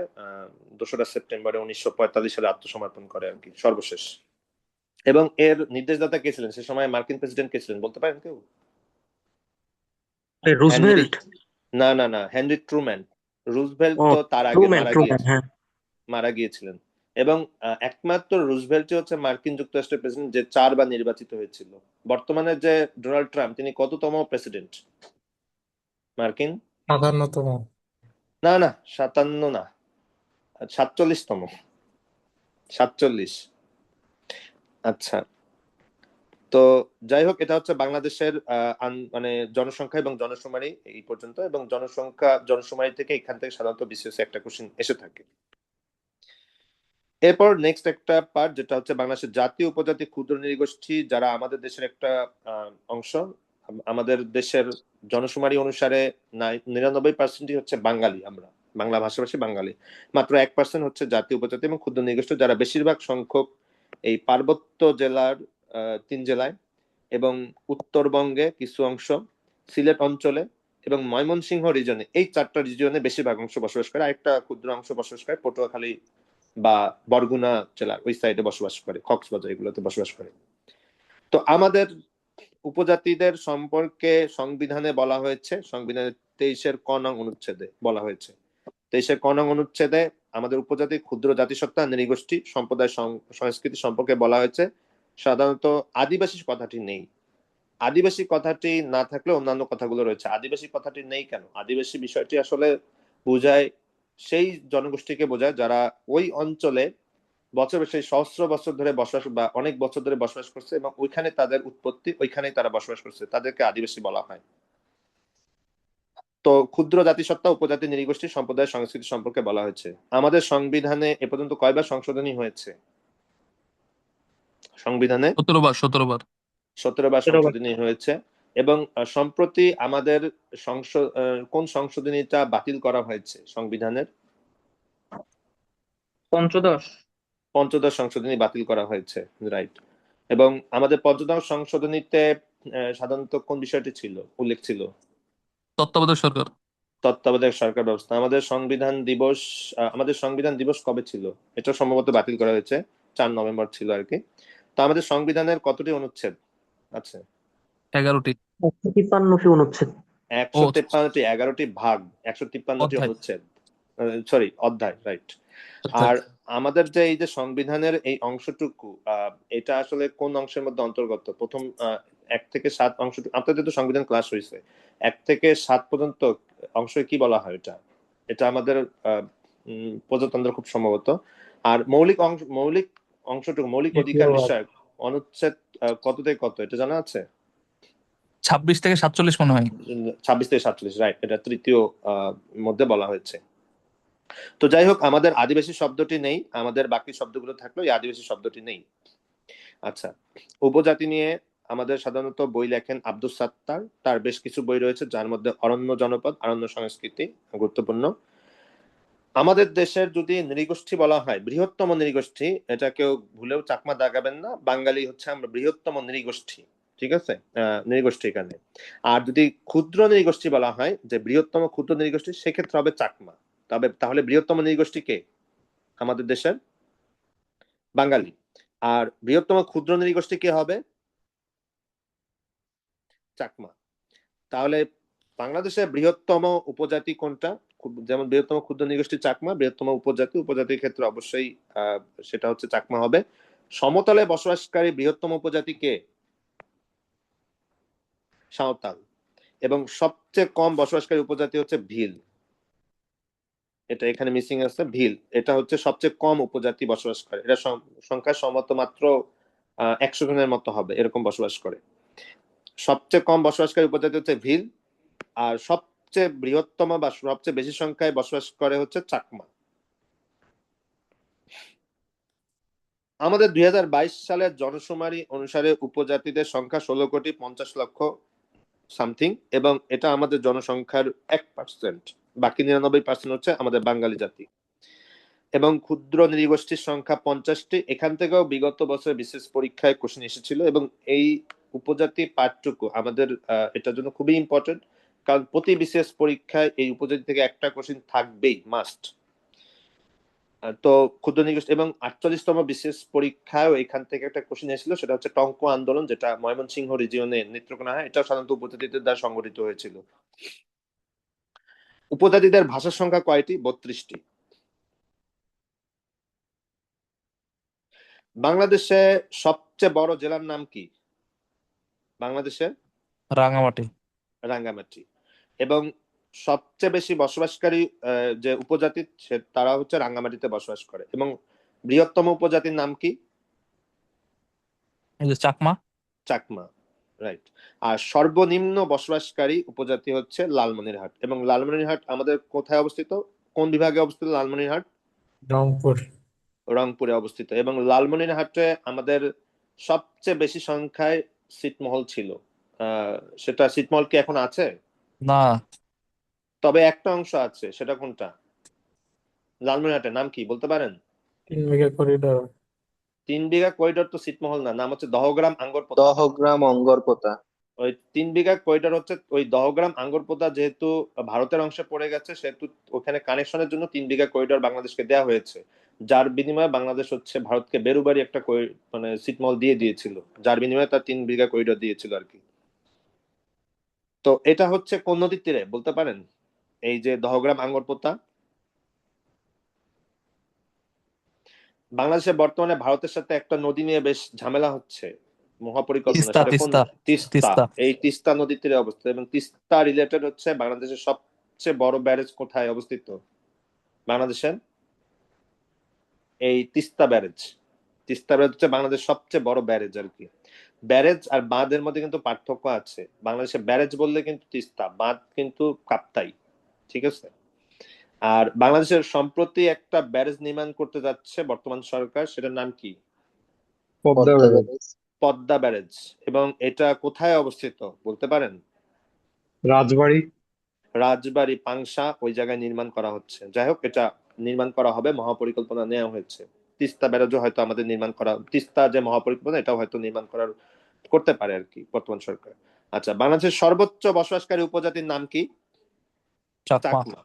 2রা সেপ্টেম্বরে 1945 সালে আত্মসমর্পণ করে আর কি, সর্বশেষ। এবং এর নির্দেশদাতা কে ছিলেন সে সময়? মার্কিন প্রেসিডেন্ট কে ছিলেন বলতে পারেন কেউ? রুজভেল্ট। না না না, হেনরি ট্রুম্যান। রুজভেল্ট ও তো তার আগে ট্রুম্যান, হ্যাঁ। মারা গিয়েছিলেন। এবং একমাত্র রুজভেল্টই হচ্ছে মার্কিন যুক্তরাষ্ট্রের প্রেসিডেন্ট যে 4 বার নির্বাচিত হয়েছিল। বর্তমানে যে ডোনাল্ড ট্রাম্প, তিনি কততম প্রেসিডেন্ট মার্কিন? 57তম। না না, 57 না, 47তম। 47। আচ্ছা, তো যাই হোক, এটা হচ্ছে বাংলাদেশের মানে জনসংখ্যা এবং জনশুমারি এই পর্যন্ত। এবং জনসংখ্যা জনশুমারি থেকে এখান থেকে সাধারণত বিশেষ একটা কোশ্চেন এসে থাকে। এরপর নেক্সট একটা পার্ট যেটা হচ্ছে বাংলাদেশের জাতি উপজাতি ক্ষুদ্র নৃগোষ্ঠী যারা আমাদের দেশের একটা অংশ। আমাদের দেশের জনশুমারি অনুসারে 99% হচ্ছে বাঙালি, আমরা বাংলা ভাষাভাষী বাঙালি। মাত্র 1% হচ্ছে জাতি উপজাতি এবং ক্ষুদ্র নৃগোষ্ঠী, যারা বেশিরভাগ সংখ্যক এই পার্বত্য জেলার 3 জেলায় এবং উত্তরবঙ্গে কিছু অংশ, সিলেট অঞ্চলে এবং ময়মনসিংহ রিজনে, এই 4টা রিজনে বেশিরভাগ অংশ বসবাস করে। আরেকটা ক্ষুদ্র অংশ বসবাস করে পটুয়াখালী বা বরগুনা জেলার ওই সাইডে বসবাস করে, কক্সবাজার এগুলোতে বসবাস করে। তো আমাদের উপজাতিদের সম্পর্কে সংবিধানে বলা হয়েছে, সংবিধানের 23-এর ক নং অনুচ্ছেদে বলা হয়েছে, 23-এর ক নং অনুচ্ছেদে আমাদের উপজাতি ক্ষুদ্র জাতিসত্তা নৃগোষ্ঠী সম্প্রদায় সংস্কৃতি সম্পর্কে বলা হয়েছে। সাধারণত আদিবাসী কথাটি নেই। আদিবাসী কথাটি না থাকলে অন্যান্য কথাগুলো রয়েছে। আদিবাসী কথাটি নেই কেন? আদিবাসী বিষয়টি আসলে বোঝায় সেই জনগোষ্ঠীকে বোঝায় যারা ওই অঞ্চলে সেই সহস্র বছর ধরে বসবাস বা অনেক বছর ধরে বসবাস করছে এবং ওইখানে তাদের উৎপত্তি, ওইখানেই তারা বসবাস করছে, তাদেরকে আদিবাসী বলা হয়। তো ক্ষুদ্র জাতিসত্তা উপজাতি নৃগোষ্ঠী সম্প্রদায় সংস্কৃতি সম্পর্কে বলা হয়েছে। আমাদের সংবিধানে এ পর্যন্ত কয়বার সংশোধনী হয়েছে? সংবিধানে 17 বার 17 বার। 17বার সংশোধনী হয়েছে এবং সম্প্রতি আমাদের কোন সংশোধনীটা বাতিল করা হয়েছে সংবিধানের? পঞ্চদশ সংশোধনী বাতিল করা হয়েছে, রাইট। এবং আমাদের পঞ্চদশ সংশোধনীতে সাধারণত কোন বিষয়টি ছিল উল্লেখ ছিল? তত্ত্বাবধায়ক সরকার। তত্ত্বাবধায়ক সরকার ব্যবস্থা। আমাদের সংবিধান দিবস কবে ছিল? এটা সম্ভবত বাতিল করা হয়েছে, 4 নভেম্বর ছিল আর কি। তো আমাদের সংবিধানের কতটি অনুচ্ছেদ আছে? 11টি। 153টি অনুচ্ছেদ। 153টি, 11টি ভাগ, 153টি অধ্যায়। অনুচ্ছেদ, সরি অধ্যায়, রাইট। আচ্ছা। আর আমাদের যে এই যে সংবিধানের এই অংশটুকু, এটা আসলে কোন অংশের মধ্যে অন্তর্গত? প্রথম 1 থেকে 7 অংশটুকু, আপনাদের তো সংবিধান ক্লাস হয়েছে, 1 থেকে 7 পর্যন্ত অংশে কি বলা হয়? এটা আমাদের প্রজাতন্ত্র খুব সম্ভবত। আর মৌলিক অংশটুকু, মৌলিক অধিকার বিষয়ক অনুচ্ছেদ কত থেকে কত এটা জানা আছে? 26 থেকে 47 মনে হয়। 26 থেকে 47, রাইট। এটা তৃতীয় মধ্যে বলা হয়েছে। তো যাই হোক, আমাদের আদিবাসী শব্দটি নেই, আমাদের বাকি শব্দগুলো থাকলেও এই আদিবাসী শব্দটি নেই। আচ্ছা, উপজাতি নিয়ে আমাদের সাধারণত বই লেখেন আব্দুস সাত্তার। তার বেশ কিছু বই রয়েছে, যার মধ্যে অরণ্য জনপদ, অরণ্য সংস্কৃতি গুরুত্বপূর্ণ। আমাদের দেশের যদি নৃগোষ্ঠী বলা হয়, বৃহত্তম নৃগোষ্ঠী, এটা কেউ ভুলেও চাকমা দাগাবেন না, বাঙালি হচ্ছে আমরা বৃহত্তম নৃগোষ্ঠী, ঠিক আছে? নৃগোষ্ঠী এখানে। আর যদি ক্ষুদ্র নৃগোষ্ঠী বলা হয়, যে বৃহত্তম ক্ষুদ্র নৃগোষ্ঠী, সেক্ষেত্রে হবে চাকমা। তাহলে বৃহত্তম নৃগোষ্ঠী কে? আমাদের দেশের বাঙালি। আর বৃহত্তম ক্ষুদ্র নৃগোষ্ঠী কে হবে? চাকমা। তাহলে বাংলাদেশের বৃহত্তম উপজাতি কোনটা? যেমন বৃহত্তম ক্ষুদ্র নৃগোষ্ঠী চাকমা, বৃহত্তম উপজাতির ক্ষেত্রে অবশ্যই সেটা হচ্ছে চাকমা হবে। সমতলে বসবাসকারী বৃহত্তম উপজাতি কে? সাঁওতাল। এবং সবচেয়ে কম বসবাসকারী উপজাতি হচ্ছে ভিল। এটা এখানে মিসিং আছে, ভিল। এটা হচ্ছে সবচেয়ে কম উপজাতি বসবাস করে, এটা সংখ্যা সম্ভবত মাত্র 100 জনের মতো হবে, এরকম বসবাস করে। সবচেয়ে কম বসবাসকারী উপজাতি হচ্ছে ভিল, আর সবচেয়ে বৃহত্তম বা সবচেয়ে বেশি সংখ্যায় বসবাস করে হচ্ছে চাকমা। আমাদের 2022 সালের জনশুমারি অনুসারে উপজাতিদের সংখ্যা 16,50,00,000 সামথিং, এবং এটা আমাদের জনসংখ্যার 1%। বাকি 99% হচ্ছে আমাদের বাঙালি জাতি। এবং ক্ষুদ্র নৃগোষ্ঠীর সংখ্যা 50টি। এখান থেকেও বিগত বছর বিশেষ পরীক্ষায় কোশ্চেন এসেছিল, এবং এই উপজাতি পাঠটুকু আমাদের এটার জন্য খুবই ইম্পর্টেন্ট, কারণ প্রতি বিশেষ পরীক্ষায় এই উপজাতি থেকে একটা কোশ্চেন থাকবেই, মাস্ট। তো ক্ষুদ্র নৃগোষ্ঠী এবং 48তম বিশেষ পরীক্ষায় এখান থেকে একটা কোশ্চেন এসেছিল, সেটা হচ্ছে টঙ্ক আন্দোলন, যেটা ময়মনসিংহ রিজিয়নে নেত্রকোনা হয়, এটা সাধারণত উপজাতিদের দ্বারা সংগঠিত হয়েছিল। উপজাতিদের ভাষার সংখ্যা কয়টি? 32টি। বাংলাদেশে সবচেয়ে বড় জেলার নাম কি? বাংলাদেশের রাঙামাটি। রাঙ্গামাটি। এবং সবচেয়ে বেশি বসবাসকারী যে উপজাতি, তারা হচ্ছে রাঙ্গামাটিতে বসবাস করে। এবং বৃহত্তম উপজাতির নাম কি? এই যে চাকমা। চাকমা, রাইট। আর সর্বনিম্ন বসবাসকারী উপজাতি হচ্ছে লালমনিরহাট। এবং লালমনিরহাট আমাদের কোথায় অবস্থিত? কোন বিভাগে অবস্থিত লালমনিরহাট? রংপুর। রংপুরে অবস্থিত, এবং লালমনিরহাটে আমাদের সবচেয়ে বেশি সংখ্যায় ছিটমহল ছিল। সেটা ছিটমহল কি এখন আছে? না, তবে একটা অংশ আছে, সেটা কোনটা? লালমনিরহাটের নাম কি বলতে পারেন? 3 বিঘা করিডোর। 3 বিঘা করিডোর তো ছিটমহল না, নাম হচ্ছে দহগ্রাম আঙ্গরপোতা। দহগ্রাম অঙ্গরপোতা। ওই 3 বিঘা করিডোর হচ্ছে ওই দহগ্রাম আঙ্গরপোতা, যেহেতু ভারতের অংশে পড়ে গেছে সেহেতু ওখানে কানেকশনের জন্য 3 বিঘা করিডোর বাংলাদেশকে দেওয়া হয়েছে, যার বিনিময়ে বাংলাদেশ হচ্ছে ভারতকে বেরুবারি একটা মানে ছিটমহল দিয়ে দিয়েছিল, যার বিনিময়ে তার 3 বিঘা করিডোর দিয়েছিল আর কি। তো এটা হচ্ছে কোন নদীর তীরে বলতে পারেন, এই যে দহগ্রাম আঙ্গরপোতা? বাংলাদেশে বর্তমানে ভারতের সাথে একটা নদী নিয়ে বেশ ঝামেলা হচ্ছে মহাপরিকল্পনা, তিস্তা সেটা কোন? তিস্তা তিস্তা। তিস্তা। এই তিস্তা নদীর তীরে অবস্থিত, এবং তিস্তা রিলেটেড হচ্ছে বাংলাদেশের সবচেয়ে বড় ব্যারেজ কোথায় অবস্থিত বাংলাদেশের? এই তিস্তা ব্যারেজ। তিস্তা ব্যারেজ হচ্ছে বাংলাদেশের সবচেয়ে বড় ব্যারেজ আর কি। ব্যারেজ আর বাঁধের মধ্যে কিন্তু পার্থক্য আছে। বাংলাদেশে ব্যারেজ বললে কিন্তু তিস্তা, বাঁধ কিন্তু কাপ্তাই, ঠিক আছে? আর বাংলাদেশের সম্প্রতি একটা ব্যারেজ নির্মাণ করতে যাচ্ছে বর্তমান সরকার, সেটার নাম কি? পদ্মা ব্যারেজ। পদ্মা ব্যারেজ। এবং এটা কোথায় অবস্থিত বলতে পারেন? রাজবাড়ী। রাজবাড়ী, পাংশা, ওই জায়গায় নির্মাণ করা হচ্ছে। যাই হোক, এটা নির্মাণ করা হবে, মহাপরিকল্পনা নেওয়া হয়েছে। তিস্তা ব্যারেজও হয়তো আমাদের নির্মাণ করা, তিস্তা যে মহাপরিকল্পনা এটাও হয়তো নির্মাণ করার করতে পারে আর কি বর্তমান সরকার। আচ্ছা, বাংলাদেশের সর্বোচ্চ বসবাসকারী উপজাতির নাম কি? চাকমা। চাকমা।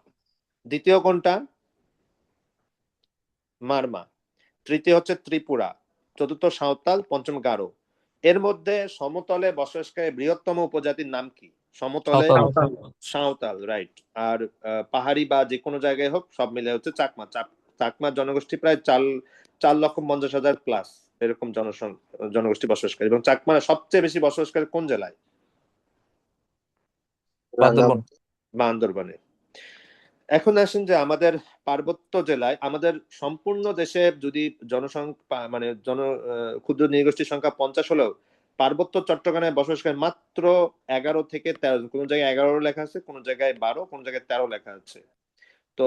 দ্বিতীয় কোনটা? মারমা। তৃতীয় হচ্ছে ত্রিপুরা। চতুর্থ সাঁওতাল, পঞ্চম গারো। এর মধ্যে সমতলে বসবাসকারী বৃহত্তম উপজাতির নাম কি? সমতলে সাঁওতাল। সাঁওতাল, রাইট। আর পাহাড়ি বা যে কোনো জায়গায় হোক সব মিলে হচ্ছে চাকমা। চাকমা জনগোষ্ঠী প্রায় 4,50,000 প্লাস এরকম জনগোষ্ঠী বসবাসকারী, এবং চাকমা সবচেয়ে বেশি বসবাসকারী কোন জেলায়? বান্দরবন। বান্দরবানে। এখন আসেন যে আমাদের পার্বত্য জেলায়, আমাদের সম্পূর্ণ দেশে যদি জনসংখ্যা মানে ক্ষুদ্র নৃগোষ্ঠীর সংখ্যা 50 হলেও পার্বত্য চট্টগ্রামে বসবাসকারী মাত্র 11 থেকে 13, কোন জায়গায় 11 লেখা আছে, কোন জায়গায় 12, কোন জায়গায় 13 লেখা আছে। তো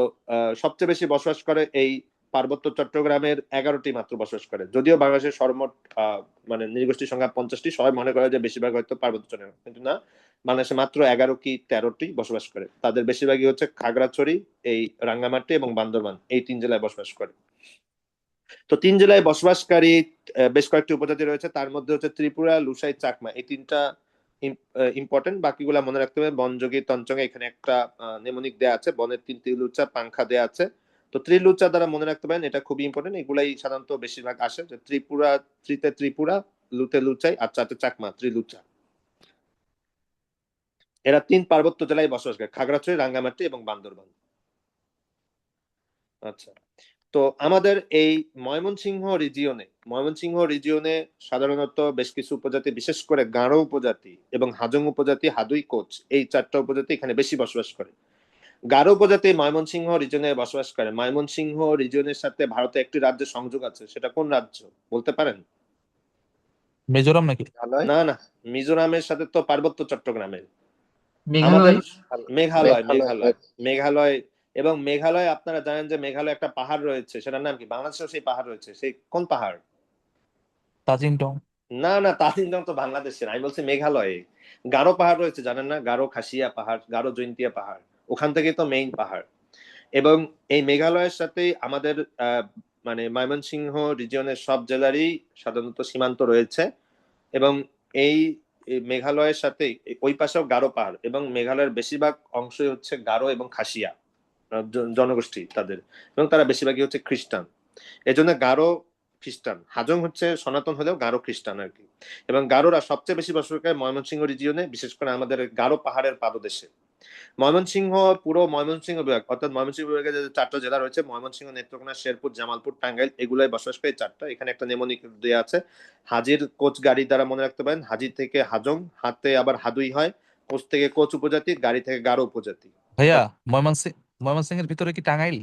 সবচেয়ে বেশি বসবাস করে এই পার্বত্য চট্টগ্রামের 11টি মাত্র বসবাস করে, যদিও বাংলাদেশের সর্বমোট মানে নৃগোষ্ঠীর সংখ্যা 50টি, সবাই মনে করে যে বেশিরভাগ হয়তো পার্বত্য চট্টগ্রাম, কিন্তু না, বাংলাদেশে মাত্র 11 কি 13টি বসবাস করে। তাদের বেশিরভাগই হচ্ছে খাগড়াছড়ি, এই রাঙ্গামাটি এবং বান্দরবান, এই 3 জেলায় বসবাস করে। তো 3 জেলায় বসবাসকারী বেশ কয়েকটি উপজাতি রয়েছে, তার মধ্যে হচ্ছে ত্রিপুরা, লুসাই, চাকমা, এই 3টা ইম্পর্টেন্ট। বাকিগুলা মনে রাখতে হবে। বনযোগী, তঞ্চঙ্গে, এখানে একটা নেমোনিক দেয়া আছে, বনের 3 ত্রিলুচা, পাংখা দেয়া আছে। তো ত্রিলুচা দ্বারা মনে রাখতে পারেন, এটা খুবই ইম্পর্টেন্ট। এগুলাই সাধারণত বেশিরভাগ আসে, যে ত্রিপুরা, ত্রিপুরা, লুতে লুচাই, আর চারটে চাকমা, ত্রিলুচা। এরা 3 পার্বত্য জেলায় বসবাস করে, খাগড়াছড়ি, রাঙ্গামাটি এবং বান্দরবান। আচ্ছা, তো আমাদের এই ময়মনসিংহ রিজিয়নে সাধারণত বেশ কিছু উপজাতি, বিশেষ করে গারো উপজাতি এবং হাজং উপজাতি, হাদুই, কোচ, এই 4টা উপজাতি এখানে বেশি বসবাস করে। গারো উপজাতি ময়মনসিংহ রিজিয়নে বসবাস করে। ময়মনসিংহ রিজিয়নের সাথে ভারতে একটি রাজ্যের সংযোগ আছে, সেটা কোন রাজ্য বলতে পারেন? মিজোরাম নাকি? না না, মিজোরামের সাথে তো পার্বত্য চট্টগ্রামের। মেঘালয়। মেঘালয়। মেঘালয়। এবং মেঘালয়, আপনারা জানেন যে মেঘালয় একটা পাহাড় রয়েছে, সেটার নাম কি? বাংলাদেশেও সেই পাহাড় রয়েছে, সেই কোন পাহাড়? তাজিংডং। না না, তাজিংডং তো বাংলাদেশের, আমি বলছি মেঘালয়ে গারো পাহাড় রয়েছে, জানেন না? গারো খাসিয়া পাহাড়, গারো জৈন্তিয়া পাহাড়, ওখান থেকে তো মেইন পাহাড়। এবং এই মেঘালয়ের সাথে আমাদের মানে ময়মনসিংহ রিজিয়নের সব জেলারই সাধারণত সীমান্ত রয়েছে, এবং এই মেঘালয়ের সাথে ওই পাশেও গারো পাহাড়, এবং মেঘালয়ের বেশিরভাগ অংশই হচ্ছে গারো এবং খাসিয়া জনগোষ্ঠী তাদের, এবং তারা বেশিরভাগই হচ্ছে খ্রিস্টান। এজন্য গারো খ্রিস্টান, হাজং হচ্ছে সনাতন হলেও গারো খ্রিস্টান আর কি। এবং গারোরা সবচেয়ে বেশি বসবাস করে ময়মনসিংহ রিজিয়নে, বিশেষ করে আমাদের গারো পাহাড়ের পাদদেশে। পুরো ময়মনসিংহ বিভাগ, অর্থাৎ ময়মনসিংহ বিভাগে যে 4টা জেলা রয়েছে, ময়মনসিংহ, নেত্রকোনা, শেরপুর, জামালপুর, টাঙ্গাইল, এগুলাই বসবাস করে 4টা। এখানে একটা নেমোনিক দেওয়া আছে। হাজির কোচ গাড়ি দ্বারা মনে রাখতে পারেন, হাজির থেকে হাজং, হাতে আবার হাদুই হয়, কোচ থেকে কোচ উপজাতি, গাড়ি থেকে গারো উপজাতি। ভাইয়া, ময়মনসিংহের ভিতরে কি টাঙ্গাইল?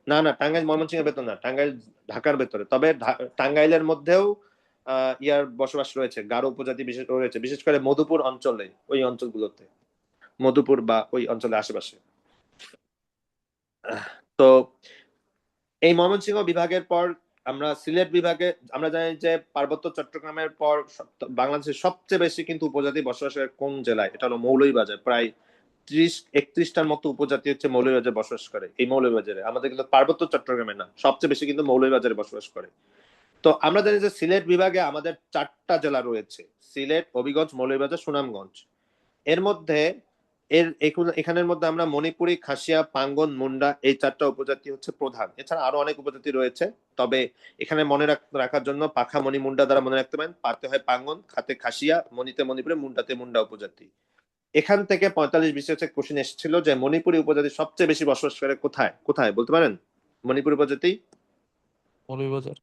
না না, টাঙ্গাইল ময়মনসিংহের ভেতর না, টাঙ্গাইল ঢাকার ভেতরে। তবে টাঙ্গাইলের মধ্যেও ইয়ার বসবাস রয়েছে, গারো উপজাতি বিশেষ রয়েছে, বিশেষ করে মধুপুর অঞ্চলে, ওই অঞ্চলগুলোতে, মধুপুর বা ওই অঞ্চলের আশেপাশে। তো এই ময়মনসিংহ বিভাগের পর আমরা সিলেট বিভাগে আমরা জানি যে পার্বত্য চট্টগ্রামের পর বাংলাদেশের সবচেয়ে বেশি কিন্তু উপজাতি বসবাস করে কোন জেলায়? এটা হলো মৌলভীবাজার। প্রায় 30-31টার মতো উপজাতি হচ্ছে মৌলভীবাজারে বসবাস করে। এই মৌলভীবাজারে আমাদের কিন্তু পার্বত্য চট্টগ্রামে না, সবচেয়ে বেশি কিন্তু মৌলভীবাজারে বসবাস করে। তো আমরা জানি যে সিলেট বিভাগে আমাদের 4টা জেলা রয়েছে, সিলেট, হবিগঞ্জ, মৌলভীবাজার, সুনামগঞ্জ। এর মধ্যে এখানের মধ্যে আমরা মণিপুরি, খাসিয়া, পাঙ্গন, মুন্ডা এই 4টা উপজাতি হচ্ছে প্রধান। এছাড়া আরো অনেক উপজাতি রয়েছে, তবে এখানে মনে রাখার জন্য পাখা, মণি, মুন্ডা দ্বারা মনে রাখতে পারেন। পাতে হয় পাঙ্গন, খাতে খাসিয়া, মণিতে মণিপুরে, মুন্ডাতে মুন্ডা উপজাতি। এখান থেকে 45-20 কোশ্চেন এসেছিল যে মণিপুরি উপজাতি সবচেয়ে বেশি বসবাস করে কোথায়? কোথায় বলতে পারেন? মণিপুরি উপজাতি মৌলভীবাজার।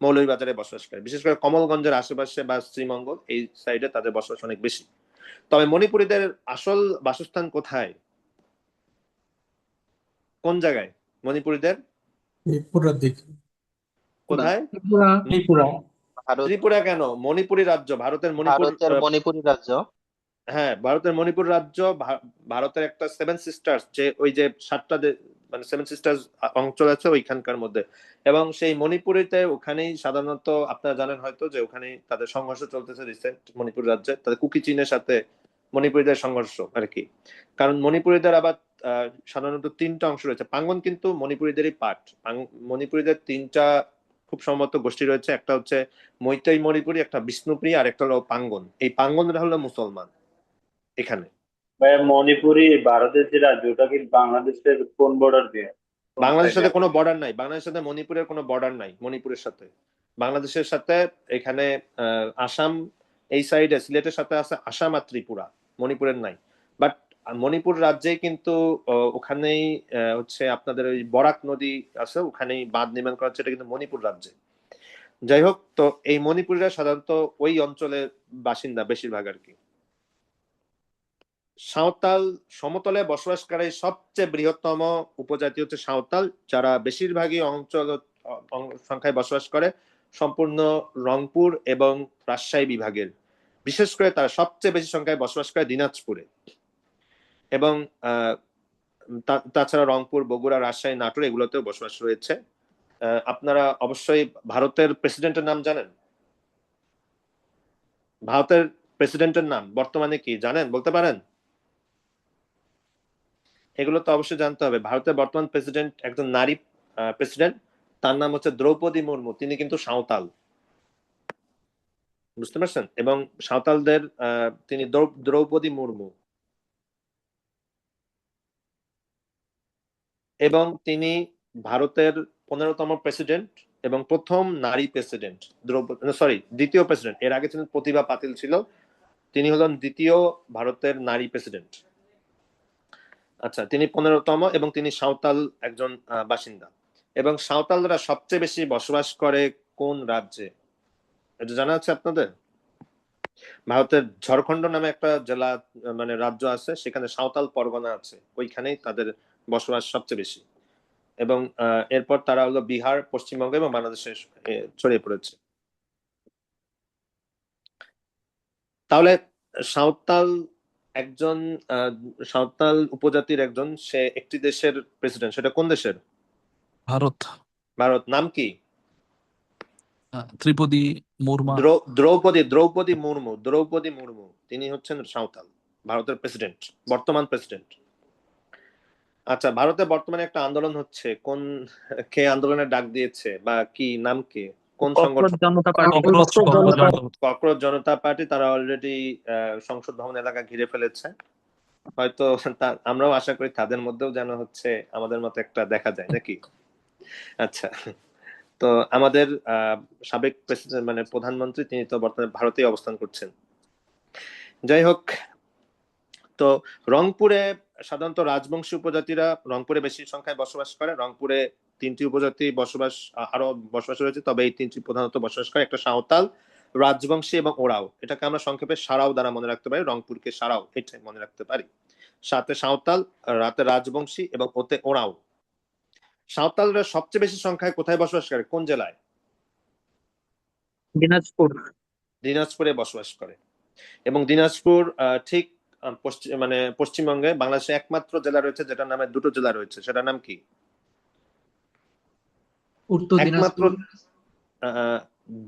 মৌলভীবাজারে বসবাস করে, বিশেষ করে কমলগঞ্জের আশেপাশে বা শ্রীমঙ্গল এই সাইডে তাদের বসবাস অনেক বেশি। তবে মণিপুরীদের আসল বাসস্থান কোথায়? কোন জায়গায় মণিপুরীদের? ত্রিপুরার দিকে। কোথায়? ত্রিপুরা। ভারত ত্রিপুরা কেন? মণিপুরি রাজ্য, ভারতের মণিপুর। ভারতের মণিপুরি রাজ্য। হ্যাঁ, ভারতের মণিপুর রাজ্য। ভারতের একটা 7 সিস্টার্স, যে ওই যে 7টা মানে 7 সিস্টার্স অঞ্চল আছে ওইখানকার মধ্যে। এবং সেই মণিপুরিতে ওখানেই সাধারণত আপনারা জানেন হয়তো যে ওখানে তাদের সংঘর্ষ চলতেছে রিসেন্ট মণিপুর রাজ্যে, তাদের কুকি চীনের সাথে মণিপুরীদের সংঘর্ষ আর কি। কারণ মণিপুরীদের আবার সাধারণত 3টা অংশ রয়েছে। পাঙ্গন কিন্তু মণিপুরীদেরই পার্ট। মণিপুরীদের 3টা খুব সম্ভবত গোষ্ঠী রয়েছে, একটা হচ্ছে মৈতৈ মণিপুরী, একটা বিষ্ণুপ্রিয়, আর একটা হলো পাঙ্গন। এই পাঙ্গনরা হলো মুসলমান এখানে। ভাইয়া মণিপুরি ভারতের যে রাজ্য, ওটা কি বাংলাদেশের কোন বর্ডার দিয়ে? কোন বাংলাদেশের side এ? সাথে কোনো বর্ডার নাই, বাংলাদেশের সাথে মণিপুরের কোনো বর্ডার নাই। মণিপুরের সাথে বাংলাদেশের সাথে এখানে আসাম এই সাইডে, সিলেটের সাথে আছে আসাম আর ত্রিপুরা, মণিপুরের নাই। বাট মণিপুর রাজ্যে কিন্তু ওখানেই হচ্ছে আপনাদের ওই বরাক নদী আছে, ওখানেই বাঁধ নির্মাণ করা হচ্ছে, এটা কিন্তু মণিপুর রাজ্যে। যাই হোক, তো এই মণিপুরীরা সাধারণত ওই অঞ্চলের বাসিন্দা বেশিরভাগ আর কি। সাঁওতাল সমতলে বসবাসকারী সবচেয়ে বৃহত্তম উপজাতি হচ্ছে সাঁওতাল, যারা বেশিরভাগই অঞ্চল সংখ্যায় বসবাস করে সম্পূর্ণ রংপুর এবং রাজশাহী বিভাগের। বিশেষ করে তারা সবচেয়ে বেশি সংখ্যায় বসবাস করে দিনাজপুরে, এবং তাছাড়া রংপুর, বগুড়া, রাজশাহী, নাটোর এগুলোতেও বসবাস রয়েছে। আপনারা অবশ্যই ভারতের প্রেসিডেন্টের নাম জানেন? ভারতের প্রেসিডেন্টের নাম বর্তমানে কি জানেন? বলতে পারেন? এগুলো তো অবশ্যই জানতে হবে। ভারতের বর্তমান প্রেসিডেন্ট একজন নারী প্রেসিডেন্ট, তার নাম হচ্ছে দ্রৌপদী মুর্মু। তিনি কিন্তু সাঁওতাল, বুঝতে পারছেন? এবং সাঁওতালদের তিনি দ্রৌপদী মুর্মু, এবং তিনি ভারতের 15তম প্রেসিডেন্ট এবং প্রথম নারী প্রেসিডেন্ট। দ্বিতীয় প্রেসিডেন্ট। এর আগে ছিলেন প্রতিভা পাতিল ছিল, তিনি হলেন দ্বিতীয় ভারতের নারী প্রেসিডেন্ট। আচ্ছা, তিনি 15তম এবং তিনি সাঁওতাল একজন বাসিন্দা। এবং সাঁওতালরা সবচেয়ে বেশি বসবাস করে কোন রাজ্যে? এটা জানা আছে আপনাদের? ভারতের ঝাড়খণ্ড নামে একটা জেলা মানে রাজ্য আছে, সেখানে সাঁওতাল পরগনা আছে, ওইখানেই তাদের বসবাস সবচেয়ে বেশি। এবং এরপর তারা হলো বিহার, পশ্চিমবঙ্গ এবং বাংলাদেশে ছড়িয়ে পড়েছে। তাহলে সাঁওতাল একজন সাঁওতাল উপজাতির একজন, সে একটি দেশের প্রেসিডেন্ট। সেটা কোন দেশের? ভারত। ভারত। নাম কি? ত্রিপদী মুর্মু। দ্রৌপদী মুর্মু। তিনি হচ্ছেন সাঁওতাল, ভারতের প্রেসিডেন্ট, বর্তমান প্রেসিডেন্ট। আচ্ছা, ভারতে বর্তমানে একটা আন্দোলন হচ্ছে, কে আন্দোলনের ডাক দিয়েছে বা কি নাম কি? কোন সংগঠন? ককরোচ জনতা পার্টি। তারা অলরেডি সংসদ ভবন এলাকা ঘিরে ফেলেছে। হয়তো আমরাও আশা করি তাদের মধ্যেও যেন হচ্ছে আমাদের মতো একটা দেখা যায় নাকি। আচ্ছা, তো আমাদের সাবেক প্রেসিডেন্ট মানে প্রধানমন্ত্রী, তিনি তো বর্তমানে ভারতেই অবস্থান করছেন। যাই হোক, তো রংপুরে সাধারণত রাজবংশী উপজাতিরা রংপুরে বেশি সংখ্যায় বসবাস করে। রংপুরে 3টি উপজাতি আরো বসবাস রয়েছে, তবে এই 3টি প্রধানত বসবাস করে। একটা সাঁওতাল, রাজবংশী এবং ওরাও। এটাকে আমরা সংক্ষেপে সারাও দ্বারা মনে রাখতে পারি। রংপুরকে সারাও এটাই মনে রাখতে পারি। সাথে সাঁওতাল, রাতে রাজবংশী এবং ওতে ওরাও। সাঁওতালরা সবচেয়ে বেশি সংখ্যায় কোথায় বসবাস করে? কোন জেলায়? দিনাজপুরে বসবাস করে। এবং দিনাজপুর ঠিক মানে পশ্চিমবঙ্গে বাংলাদেশে একমাত্র জেলা রয়েছে যেটার নামে 2টো জেলা রয়েছে। সেটার নাম কি? আহ,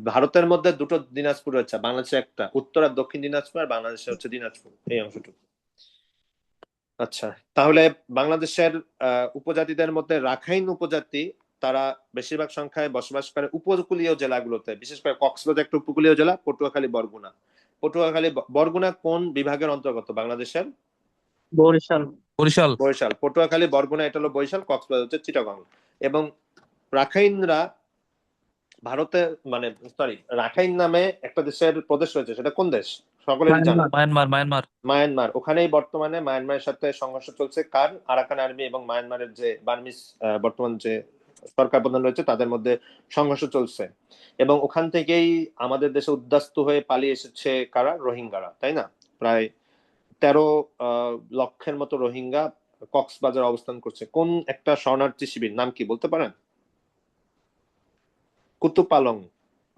ভারতের মধ্যে দুটো দিনাজপুর রয়েছে, বাংলাদেশে একটা, উত্তর আর দক্ষিণ দিনাজপুর, আর বাংলাদেশে হচ্ছে দিনাজপুর এই অংশটুকু। আচ্ছা, তাহলে বাংলাদেশের উপজাতিদের মধ্যে রাখাইন উপজাতি, তারা বেশিরভাগ সংখ্যায় বসবাস করে উপকূলীয় জেলাগুলোতে, বিশেষ করে কক্সবাজার একটা উপকূলীয় জেলা, পটুয়াখালী, বরগুনা। বরগুনা কোন বিভাগের অন্তর্গত বাংলাদেশের? বরিশাল। বরিশাল। বরিশাল। পটুয়াখালী, বরগুনা এটা হলো বরিশাল, কক্সবাজার হচ্ছে চিটাগং। এবং রাখাইনরা ভারতে, মানে সরি, রাখাইন নামে একটা দেশের প্রদেশ রয়েছে, সেটা কোন দেশ সকলেরই জানা? মায়ানমার। মায়ানমার। মায়ানমার। ওখানেই বর্তমানে মায়ানমারের সাথে সংঘর্ষ চলছে কার? আরাকান আর্মি এবং মায়ানমারের যে বার্মিস বর্তমান যে সরকার প্রধান রয়েছে তাদের মধ্যে সংঘর্ষ চলছে। এবং ওখান থেকেই আমাদের দেশে উদ্বাস্তু হয়ে পালিয়ে এসেছে কারা? রোহিঙ্গারা, তাই না? প্রায় 13 লক্ষের মতো রোহিঙ্গা কক্সবাজার অবস্থান করছে। কোন একটা শরণার্থী শিবির, নাম কি বলতে পারেন? কুতুপালং,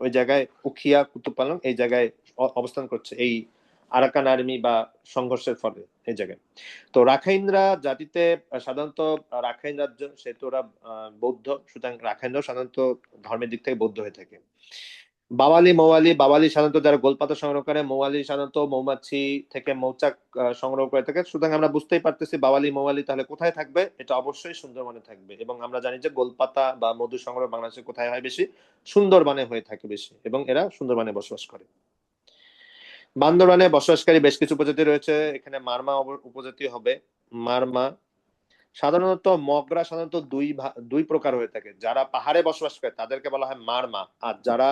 ওই জায়গায় উখিয়া কুতুপালং এই জায়গায় অবস্থান করছে এই আরাকান আর্মি বা সংঘর্ষের ফলে এই জায়গায়। তো রাখাইনরা জাতিতে সাধারণত, রাখাইন রাজ্য সেহেতু ওরা বৌদ্ধ, সুতরাং রাখাইনরাও সাধারণত ধর্মের দিক থেকে বৌদ্ধ হয়ে থাকে। বাওয়ালি সাধারণত যারা গোলপাতা সংগ্রহ করে, মৌয়ালি সাধারণত মৌমাছি থেকে মৌচাক সংগ্রহ করে থাকে। সুতরাং আমরা বুঝতেই পারতেছি মৌয়ালি তাহলে কোথায় থাকবে? এটা অবশ্যই সুন্দরবনে থাকবে। এবং আমরা জানি যে গোলপাতা বা মধু সংগ্রহ বাংলাদেশে কোথায় হয় বেশি? সুন্দরবনে হয়ে থাকে বেশি, এবং এরা সুন্দরবনে বসবাস করে। বান্দরবানে বসবাসকারী বেশ কিছু উপজাতি রয়েছে। এখানে মারমা উপজাতি হবে। মারমা সাধারণত, মগরা সাধারণত দুই প্রকার হয়ে থাকে। যারা পাহাড়ে বসবাস করে তাদেরকে বলা হয় মারমা, আর যারা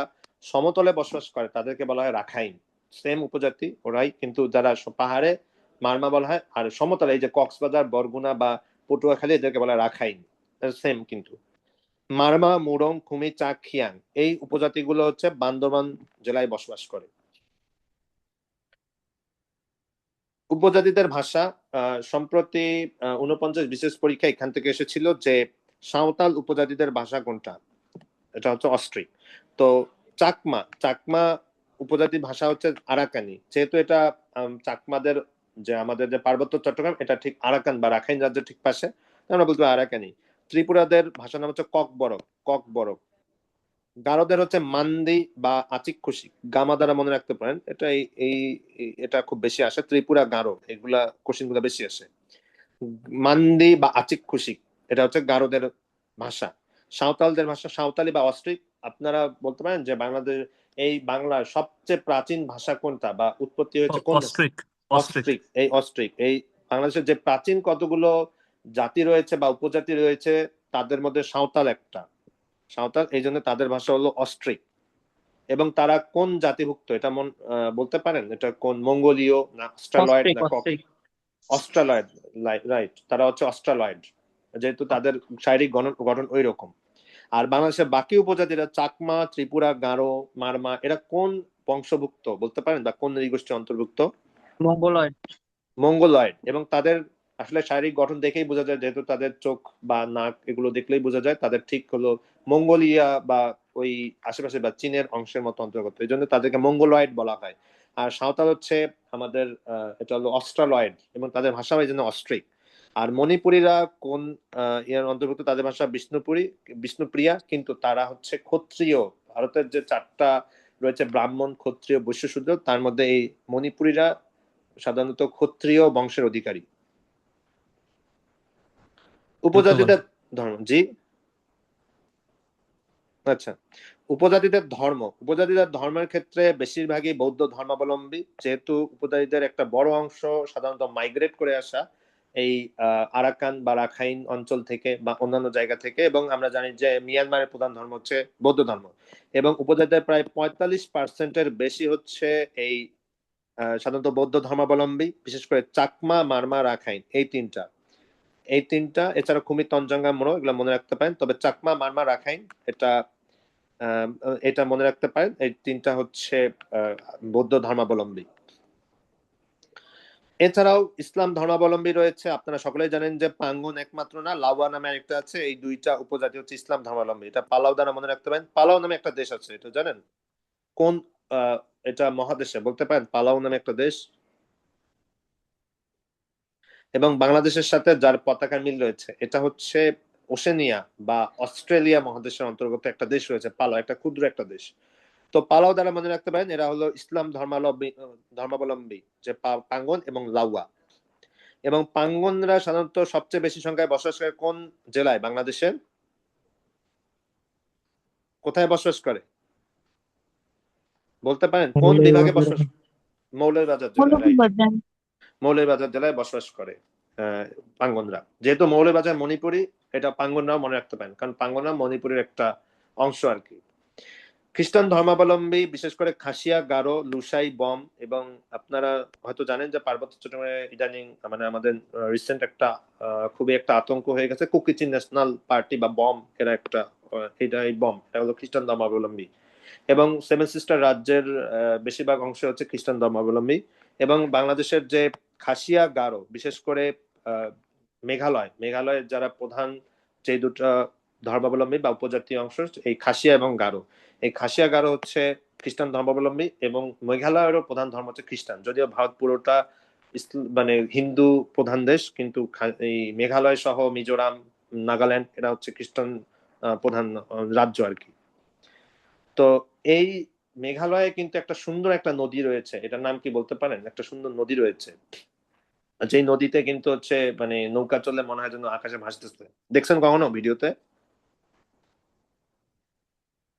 সমতলে বসবাস করে তাদেরকে বলা হয় রাখাইন। সেম উপজাতি ওরাই, কিন্তু যারা পাহাড়ে মারমা বলা হয়, আর সমতলে এই যে কক্সবাজার, বরগুনা বা পটুয়াখালী এদেরকে বলা হয় রাখাইন। সেম কিন্তু। মারমা, মুরং, খুমি, চাক, খিয়াং এই উপজাতিগুলো হচ্ছে বান্দরবান জেলায় বসবাস করে। উপজাতিদের ভাষা, সম্প্রতি 49 বিশেষ পরীক্ষা এখান থেকে এসেছিল যে সাঁওতাল উপজাতিদের ভাষা কোনটা? এটা হচ্ছে অস্ট্রিক। তো চাকমা উপজাতির ভাষা হচ্ছে আরাকানি। যেহেতু এটা চাকমাদের যে আমাদের যে পার্বত্য চট্টগ্রাম, এটা ঠিক আরাকান বা রাখাইন রাজ্যের ঠিক পাশে, আমরা বলতে আরাকানি। ত্রিপুরাদের ভাষার নাম হচ্ছে ককবরক। গারোদের হচ্ছে মান্দি বা আচিক খুশি, গামা দ্বারা মনে রাখতে পারেন। এটা এটা খুব বেশি আসে, ত্রিপুরা, গারো এগুলা কোশ্চিন গুলা বেশি আসে। মান্দি বা আচিক খুশি এটা হচ্ছে গারোদের ভাষা। সাঁওতালদের ভাষা সাঁওতালি বা অস্ট্রিক। আপনারা বলতে পারেন যে বাংলাদেশ, এই বাংলার সবচেয়ে প্রাচীন ভাষা কোনটা বা উৎপত্তি হয়েছে কোন? অস্ট্রিক। অস্ট্রিক। এই বাংলাদেশের যে প্রাচীন কতগুলো জাতি রয়েছে বা উপজাতি রয়েছে তাদের মধ্যে সাঁওতাল একটা। সাঁওতাল, এই জন্য তাদের ভাষা হলো অস্ট্রিক। এবং তারা কোন জাতিভুক্ত এটা বলতে পারেন? এটা কোন, মঙ্গোলীয় না অস্ট্রালয়েড না অস্ট্রালয়েড? রাইট, তারা হচ্ছে অস্ট্রালয়েড, যেহেতু তাদের শারীরিক গঠন ওই রকম। আর বাংলাদেশের বাকি উপজাতিরা চাকমা, ত্রিপুরা, গারো, মারমা এরা কোন বংশভুক্ত বলতে পারেন, বা কোন নৃগোষ্ঠীর অন্তর্ভুক্ত? মঙ্গোলয়েড। এবং তাদের আসলে শারীরিক গঠন দেখেই বোঝা যায়, যেহেতু তাদের চোখ বা নাক এগুলো দেখলেই বোঝা যায় তাদের ঠিক হলো মঙ্গোলিয়া বা ওই আশেপাশে বা চীনের অংশের মতো অন্তর্গত, এই জন্য তাদেরকে মঙ্গোলয়েড বলা হয়। আর সাঁওতাল হচ্ছে আমাদের এটা হলো অস্ট্রালয়েড, এবং তাদের ভাষা এই জন্য অস্ট্রিক। আর মণিপুরীরা কোন ইয়ার অন্তর্ভুক্ত? তাদের ভাষা বিষ্ণুপ্রিয়া, কিন্তু তারা হচ্ছে ক্ষত্রিয়। ভারতের যে 4টা রয়েছে, ব্রাহ্মণ, ক্ষত্রিয়, বৈশ্য, শূদ্র, তার মধ্যে এই মণিপুরীরা সাধারণত ক্ষত্রিয় বংশের অধিকারী। উপজাতিদের ধর্ম, জি আচ্ছা, উপজাতিদের ধর্মের ক্ষেত্রে বেশিরভাগই বৌদ্ধ ধর্মাবলম্বী, যেহেতু উপজাতিদের একটা বড় অংশ সাধারণত মাইগ্রেট করে আসা এই আরাকান বা রাখাইন অঞ্চল থেকে বা অন্যান্য জায়গা থেকে। এবং আমরা জানি যে মিয়ানমারের প্রধান ধর্ম হচ্ছে বৌদ্ধ ধর্ম। এবং উপজাতিদের প্রায় 45%-এর বেশি হচ্ছে এই সাধারণত বৌদ্ধ ধর্মাবলম্বী, বিশেষ করে চাকমা, মারমা, রাখাইন এই তিনটা। এছাড়া খুমি, তঞ্চঙ্গ্যা, মোরো এগুলো মনে রাখতে পারেন। তবে চাকমা, মারমা, রাখাইন এটা মনে রাখতে পারেন, এই তিনটা হচ্ছে বৌদ্ধ ধর্মাবলম্বী। এছাড়াও ইসলাম ধর্মাবলম্বী রয়েছে। আপনারা সকলেই জানেন যে পাঙ্গুন একমাত্র না, লাউয়া নামে একটা আছে। এই দুইটা উপজাতি হচ্ছে ইসলাম ধর্মাবলম্বী। এটা পালাউ দ্বারা মনে রাখতে পারেন। পালাউ নামে একটা দেশ আছে, এটা জানেন? কোন এটা মহাদেশে বলতে পারেন? পালাউ নামে একটা দেশ। এবং বাংলাদেশের সাথে যার পতাকার মিল রয়েছে, এটা হচ্ছে ওশেনিয়া বা অস্ট্রেলিয়া মহাদেশের অন্তর্গত একটা দেশ রয়েছে পালাও, একটা ক্ষুদ্র একটা দেশ। তো পালাও দ্বারা মনে রাখতে পারেন এরা হলো ইসলাম ধর্মাবলম্বী যে পাঙ্গন এবং লাউয়া। এবং পাঙ্গনরা সাধারণত সবচেয়ে বেশি সংখ্যায় বসবাস করে কোন জেলায় বাংলাদেশের? কোথায় বসবাস করে বলতে পারেন? কোন বিভাগে বসবাস? মৌলভীবাজার জেলায়, রাইট। মৌলভীবাজার জেলায় বসবাস করে পাঙ্গনরা। যেহেতু মৌলভীবাজার মণিপুরি, এটা পাঙ্গনরাও মনে রাখতে পারেন, কারণ পাঙ্গনরা মণিপুরের একটা অংশ আর কি। খ্রিস্টান ধর্মাবলম্বী বিশেষ করে খাসিয়া, গারো, লুসাই, বম, এবং আপনারা হয়তো জানেন যে পার্বত্য চট্টগ্রামে ইদানিং মানে আমাদের রিসেন্ট একটা খুবই একটা আতঙ্ক হয়ে গেছে, কুকিচিন ন্যাশনাল পার্টি বা বম, এরা একটা এই বম এটা হলো খ্রিস্টান ধর্মাবলম্বী। এবং সেভেন সিস্টার রাজ্যের বেশিরভাগ অংশ হচ্ছে খ্রিস্টান ধর্মাবলম্বী। এবং বাংলাদেশের যে খাসিয়া, গারো, বিশেষ করে মেঘালয়ের যারা প্রধান যে দুটো ধর্মাবলম্বী বা উপজাতীয় অংশ, এই খাসিয়া এবং গারো, এই খাসিয়া গারো হচ্ছে খ্রিস্টান ধর্মাবলম্বী, এবং মেঘালয়েরও প্রধান ধর্ম হচ্ছে খ্রিস্টান। যদিও ভারত পুরোটা মানে হিন্দু প্রধান দেশ, কিন্তু এই মেঘালয় সহ মিজোরাম, নাগাল্যান্ড এরা হচ্ছে খ্রিস্টান প্রধান রাজ্য আর কি। তো এই মেঘালয়ে কিন্তু একটা সুন্দর একটা নদী রয়েছে, এটার নাম কি বলতে পারেন? একটা সুন্দর নদী রয়েছে, যে নদীতে কিন্তু হচ্ছে মানে নৌকা চলে মনে হয় যেন আকাশে ভাসতেছে। দেখছেন কখনো ভিডিওতে?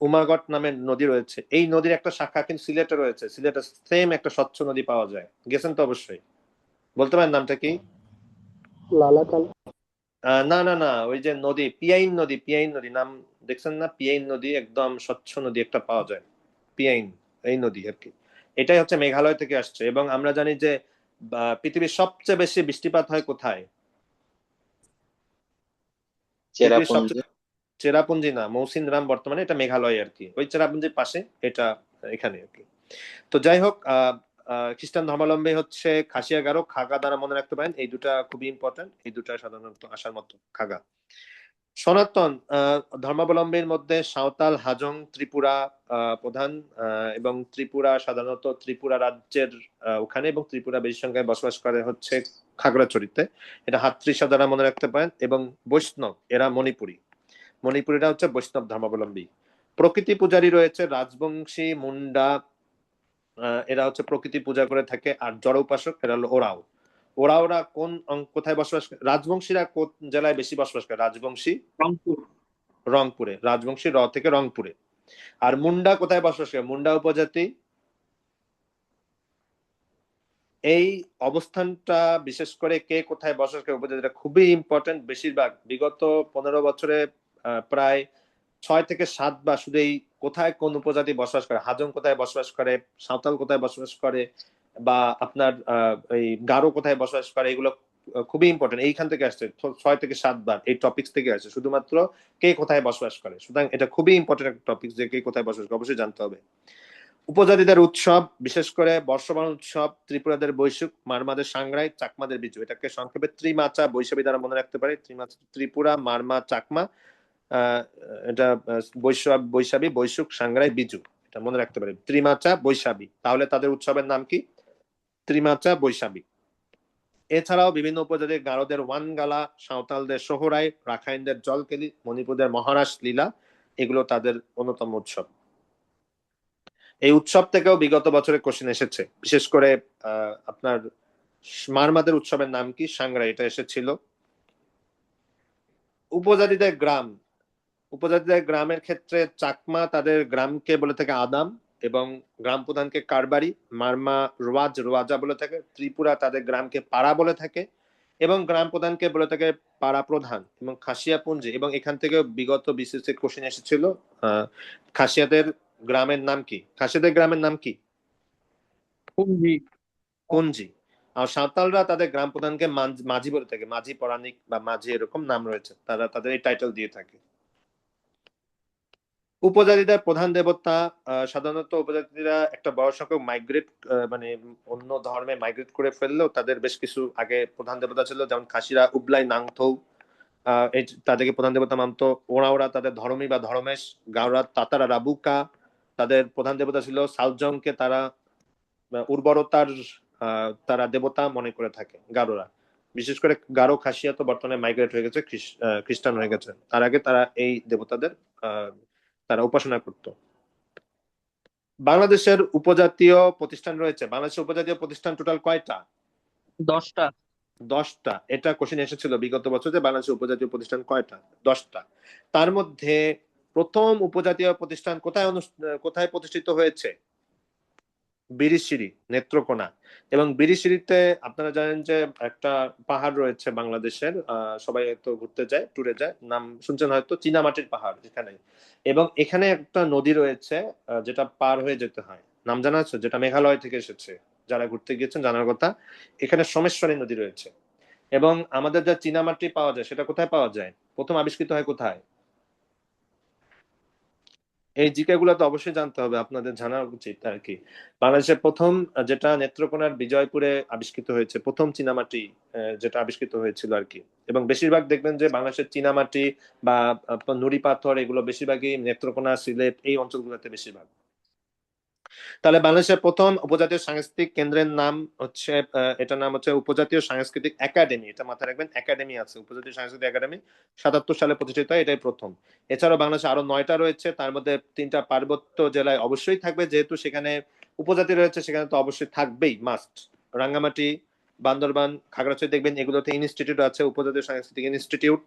উমাগট নামের নদী রয়েছে। এই নদীর একটা শাখা কিন্তু সিলেটে রয়েছে। সিলেটে সেম একটা স্বচ্ছ নদী পাওয়া যায়, গেছেন তো অবশ্যই। বলতে পারেন নামটা কি? লালাকাল। না না না, ওই যে নদী পিয়াইন নদী নাম দেখছেন না? পিয়াইন নদী, একদম স্বচ্ছ নদী একটা পাওয়া যায়, পিয়াইন, এই নদী আর কি। এটাই হচ্ছে মেঘালয় থেকে আসছে। এবং আমরা জানি যে পৃথিবীর সবচেয়ে বেশি বৃষ্টিপাত হয় কোথায়? পৃথিবীর সবচেয়ে চেরাপুঞ্জি না, মৌসিনরাম বর্তমানে এটা মেঘালয় আর কি, ওই চেরাপুঞ্জির পাশে এটা, এখানে আর কি। তো যাই হোক, খ্রিস্টান ধর্মাবলম্বী হচ্ছে খাসিয়া, গারো, খাগা দ্বারা মনে রাখতে পারেন। এই দুটা খুবই ইম্পর্টেন্ট, এই দুটা সাধারণত আসার মতো, খাগা। সনাতন ধর্মাবলম্বীর মধ্যে সাঁওতাল, হাজং, ত্রিপুরা প্রধান, এবং ত্রিপুরা সাধারণত ত্রিপুরা রাজ্যের ওখানে, এবং ত্রিপুরা বেশি সংখ্যায় বসবাস করে হচ্ছে খাগড়াছড়িতে, এটা হাতৃষা দ্বারা মনে রাখতে পারেন। এবং বৈষ্ণব, এরা মণিপুরীরা হচ্ছে বৈষ্ণব ধর্মাবলম্বী। প্রকৃতি পূজারী রয়েছে রাজবংশী, মুন্ডা, এরা হচ্ছে প্রকৃতি পূজা করে থাকে। আর জড় উপাসক এরা হলো ওরা কোথায় বসবাস করে? রাজবংশীরা কোন জেলায় বেশি বসবাস করে? রাজবংশী রংপুরে, রাজবংশী থেকে রংপুরে। আর মুন্ডা কোথায় বসবাস করে? মুন্ডা উপজাতি, এই অবস্থানটা বিশেষ করে কে কোথায় বসবাস করে উপজাতিটা খুবই ইম্পর্টেন্ট। বেশিরভাগ বিগত 15 বছরে প্রায় 6 থেকে 7 বার শুধু এই কোথায় কোন উপজাতি বসবাস করে, হাজং কোথায় বসবাস করে, সাঁওতাল কোথায় বসবাস করে, বা আপনার এই গারো কোথায় বসবাস করে, এগুলো খুবই ইম্পর্টেন্ট। এইখান থেকে আসছে 6 থেকে 7 বার, এই টপিক থেকে আসছে শুধুমাত্র কে কোথায় বসবাস করে। সুতরাং এটা খুবই ইম্পর্টেন্ট একটা টপিক, যে কে কোথায় বসবাস করে অবশ্যই জানতে হবে। উপজাতিদের উৎসব, বিশেষ করে বর্ষবরণ উৎসব, ত্রিপুরাদের বৈশুক, মারমাদের সাংগ্রাই, চাকমাদের বিজু, এটাকে সংক্ষেপে ত্রিমাচা বৈশাখী দ্বারা মনে রাখতে পারি। ত্রিপুরা, মারমা, চাকমা, এটা বৈশাখী, বৈশুক, সাংগ্রাই, বিজু, এটা মনে রাখতে পারি, ত্রিমাচা বৈশাখী। তাহলে তাদের উৎসবের নাম কি? ত্রিমাচা বৈশাখী। এছাড়াও বিভিন্ন উপজাতির গারোদের ওয়ানগালা, সাঁওতালদের সোহরাই, রাখাইনদের জলকেলি, মণিপুরদের মহারাস লীলা, এগুলো তাদের অন্যতম উৎসব। এই উৎসব থেকেও বিগত বছরে কোশ্চেন এসেছে, বিশেষ করে আপনার মারমাদের উৎসবের নাম কি? সাংগ্রাই, এটা এসেছিল। উপজাতিদের গ্রামের ক্ষেত্রে চাকমা তাদের গ্রামকে বলে থাকে আদাম, এবং গ্রাম প্রধানকে কারবারি। মারমা রোয়াজা বলে থাকে। ত্রিপুরা তাদের গ্রামকে পাড়া বলে থাকে, এবং গ্রাম প্রধানকে বলে থাকে পাড়া প্রধান। এবং খাসিয়াপুঞ্জি, এবং এখান থেকে বিগত বিসিএস কোশ্চেন এসেছিল, খাসিয়াদের গ্রামের নাম কি? খাসিয়াদের গ্রামের নাম কি? কুঞ্জি। আর সাঁওতালরা তাদের গ্রাম প্রধানকে মাঝি বলে থাকে, মাঝি পৌরাণিক বা মাঝি, এরকম নাম রয়েছে, তারা তাদের এই টাইটেল দিয়ে থাকে। উপজাতিদের প্রধান দেবতা, সাধারণত উপজাতিরা একটা বড় সংখ্যক মাইগ্রেট মানে অন্য ধর্মে মাইগ্রেট করে ফেললেও তাদের বেশ কিছু আগে প্রধান দেবতা ছিল, যেমন খাসিরা উবলাই নাংথৌ, তাদেরকে প্রধান দেবতা মানত। ওরা তাদের ধর্মী বা ধর্মেশ। গাওরা তাতারা রাবুকা, তাদের প্রধান দেবতা ছিল। সালজংকে তারা উর্বরতার তারা দেবতা মনে করে থাকে গারোরা। বিশেষ করে গারো খাসিয়া তো বর্তমানে মাইগ্রেট হয়ে গেছে, খ্রিস্টান হয়ে গেছে। তার আগে তারা এই দেবতাদের তারা উপাসনা করত। বাংলাদেশের উপজাতীয় প্রতিষ্ঠান রয়েছে। বাংলাদেশের উপজাতীয় প্রতিষ্ঠান টোটাল কয়টা? 10টা। 10টা। এটা কোশ্চেন এসেছিল বিগত বছর যে বাংলাদেশের উপজাতীয় প্রতিষ্ঠান কয়টা? 10টা। তার মধ্যে প্রথম উপজাতীয় প্রতিষ্ঠান কোথায় প্রতিষ্ঠিত হয়েছে? বিরিশিরি, নেত্রকোনা। এবং বিরিশিরিতে আপনারা জানেন যে একটা পাহাড় রয়েছে বাংলাদেশের, সবাই তো ঘুরতে যায়, ট্যুরে যায়, নাম শুনছেন হয়তো, চীনামাটির পাহাড় যেখানে। এবং এখানে একটা নদী রয়েছে যেটা পার হয়ে যেতে হয়, নাম জানা আছে? যেটা মেঘালয় থেকে এসেছে, যারা ঘুরতে গিয়েছেন জানার কথা। এখানে সোমেশ্বরী নদী রয়েছে। এবং আমাদের যা চীনামাটি পাওয়া যায় সেটা কোথায় পাওয়া যায়? প্রথম আবিষ্কৃত হয় কোথায়? এই জিকে গুলো তো অবশ্যই জানতে হবে, আপনাদের জানা উচিত আর কি। বাংলাদেশের প্রথম যেটা নেত্রকোনার বিজয়পুরে আবিষ্কৃত হয়েছে, প্রথম চীনামাটি যেটা আবিষ্কৃত হয়েছিল আর কি। এবং বেশিরভাগ দেখবেন যে বাংলাদেশের চীনামাটি বা নুড়ি পাথর এগুলো বেশিরভাগই নেত্রকোনা, সিলেট এই অঞ্চলগুলোতে বেশিরভাগ। তাহলে বাংলাদেশের প্রথম উপজাতীয় সাংস্কৃতিক কেন্দ্রের নাম হচ্ছে, এটার নাম হচ্ছে উপজাতীয় সাংস্কৃতিক একাডেমি। এটা মাথায় রাখবেন, একাডেমি আছে, উপজাতীয় সাংস্কৃতিক একাডেমি 77 সালে প্রতিষ্ঠিত হয়, এটাই প্রথম। এছাড়াও বাংলাদেশে আরো 9টা রয়েছে, তার মধ্যে 3টা পার্বত্য জেলায় অবশ্যই থাকবে, যেহেতু সেখানে উপজাতি রয়েছে সেখানে তো অবশ্যই থাকবেই, মাস্ট। রাঙ্গামাটি, বান্দরবান, খাগড়াছড়ি দেখবেন এগুলোতে ইনস্টিটিউট আছে, উপজাতীয় সাংস্কৃতিক ইনস্টিটিউট।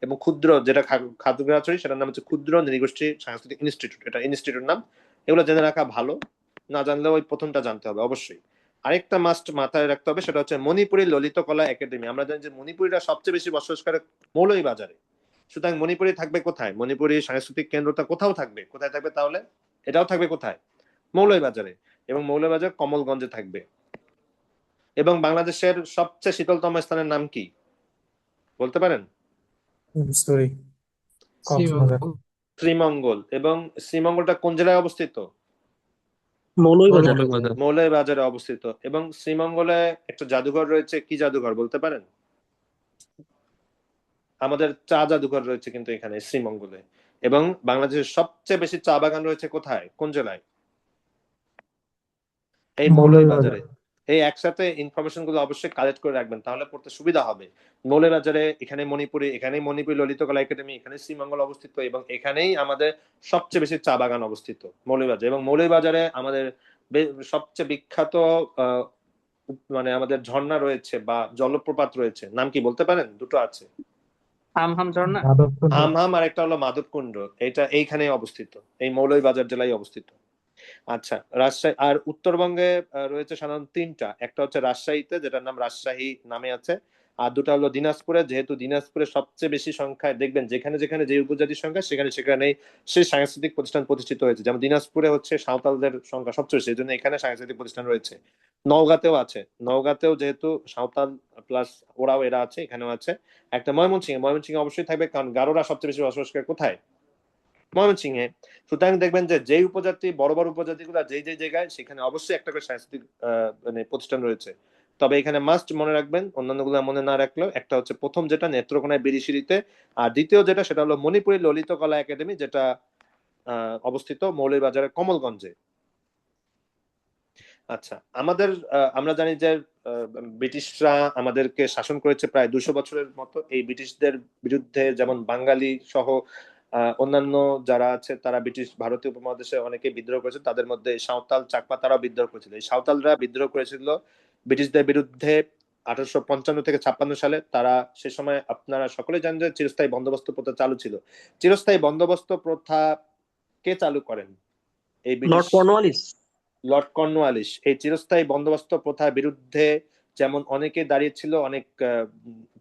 এবং ক্ষুদ্র যেটা খাগড়াছড়ি, সেটার নাম হচ্ছে ক্ষুদ্র নৃগোষ্ঠী সাংস্কৃতিক ইনস্টিটিউট, এটা ইনস্টিটিউট নাম। এগুলো জেনে রাখা ভালো, না জানলেও ওই প্রথমটা জানতে হবে অবশ্যই। আরেকটা মাস্ট মাথায় রাখতে হবে, সেটা হচ্ছে মণিপুরী ললিত কলা একাডেমি। আমরা জানি যে মণিপুরীরা সবচেয়ে বেশি বসবাস করে মৌলভীবাজারে, সুতরাং মণিপুরী থাকবে কোথায়? মণিপুরী সাংস্কৃতিক কেন্দ্রটা কোথাও থাকবে, কোথায় থাকবে তাহলে? এটাও থাকবে কোথায়? মৌলভীবাজারে। এবং মৌলভীবাজার কমলগঞ্জে থাকবে। এবং বাংলাদেশের সবচেয়ে শীতলতম স্থানের নাম কি বলতে পারেন? সরি, কক্সবাজার। শ্রীমঙ্গল। এবং শ্রীমঙ্গলটা কোন জেলায় অবস্থিত? মৌলভীবাজার। মৌলভীবাজার। মৌলভীবাজারে অবস্থিত। এবং শ্রীমঙ্গলে একটা জাদুঘর রয়েছে, কি জাদুঘর বলতে পারেন? আমাদের চা জাদুঘর রয়েছে কিন্তু এখানে শ্রীমঙ্গলে। এবং বাংলাদেশের সবচেয়ে বেশি চা বাগান রয়েছে কোথায়, কোন জেলায়? এই মৌলভীবাজারে। এই একসাথে ইনফরমেশন গুলো অবশ্যই কালেক্ট করে রাখবেন, তাহলে পড়তে সুবিধা হবে। মৌলভীবাজারে, এখানে মণিপুরি, এখানেই মণিপুরি ললিত কলা একাডেমি, এখানে শ্রীমঙ্গল অবস্থিত, এবং এখানেই আমাদের সবচেয়ে বেশি চা বাগান অবস্থিত মৌলভীবাজারে। এবং মৌলভীবাজারে আমাদের সবচেয়ে বিখ্যাত মানে আমাদের ঝর্ণা রয়েছে বা জলপ্রপাত রয়েছে, নাম কি বলতে পারেন? দুটো আছে, হামহাম ঝর্ণা। হামহাম আর একটা হলো মাধবকুণ্ড। এটা এইখানে অবস্থিত, এই মৌলভীবাজার জেলায় অবস্থিত। আচ্ছা, রাজশাহী আর উত্তরবঙ্গে রয়েছে সাধারণত 3টা। একটা হচ্ছে রাজশাহীতে, যেটার নাম রাজশাহী নামে আছে। আর 2টা হলো দিনাজপুরে, যেহেতু দিনাজপুরে সবচেয়ে বেশি সংখ্যায় দেখবেন যেখানে যেখানে যে উপজাতির সংখ্যা সেখানে সেখানেই সেই সাংস্কৃতিক প্রতিষ্ঠান প্রতিষ্ঠিত হয়েছে। যেমন দিনাজপুরে হচ্ছে সাঁওতালদের সংখ্যা সবচেয়ে বেশি, এই জন্য এখানে সাংস্কৃতিক প্রতিষ্ঠান রয়েছে। নওগাঁতেও আছে, নওগাঁতেও যেহেতু সাঁওতাল প্লাস ওরাও এরা আছে, এখানেও আছে। একটা ময়মনসিংহে অবশ্যই থাকবে, কারণ গারোরা সবচেয়ে বেশি বসবাস করে কোথায়? ময়মনসিংহে। সুতরাং দেখবেন যে যেই উপজাতি, বড় বড় উপজাতি গুলা যেই যেই জায়গায়, সেখানে অবশ্যই একটা করে সাংস্কৃতিক মানে প্রতিষ্ঠান রয়েছে। তবে এখানে মাস্ট মনে রাখবেন, অন্যান্য গুলো মনে না রাখলেও, একটা হচ্ছে প্রথম যেটা নেত্রকোনায় বিরিশিরিতে, আর দ্বিতীয় যেটা সেটা হলো মণিপুরী ললিত কলা একাডেমি, যেটা অবস্থিত মৌলভীবাজারের কমলগঞ্জে। আচ্ছা, আমরা জানি যে ব্রিটিশরা আমাদেরকে শাসন করেছে প্রায় 200 বছরের মতো। এই ব্রিটিশদের বিরুদ্ধে যেমন বাঙালি সহ অন্যান্য যারা আছে তারা ব্রিটিশ ভারতীয় উপমহাদেশে অনেকে বিদ্রোহ করেছে, তাদের মধ্যে সাঁওতাল, চাকমা তারাও বিদ্রোহ করেছিল। এই সাঁওতালরা বিদ্রোহ করেছিল ব্রিটিশদের বিরুদ্ধে 1855 থেকে 56 সালে। তারা সে সময়, আপনারা সকলে জানেন যে চিরস্থায়ী বন্দোবস্ত প্রথা চালু ছিল। চিরস্থায়ী বন্দোবস্ত প্রথা কে চালু করেন? এই লর্ড কর্নওয়ালিস। Lord Cornwallis. এই চিরস্থায়ী বন্দোবস্ত প্রথার বিরুদ্ধে যেমন অনেকে দাঁড়িয়েছিল, অনেক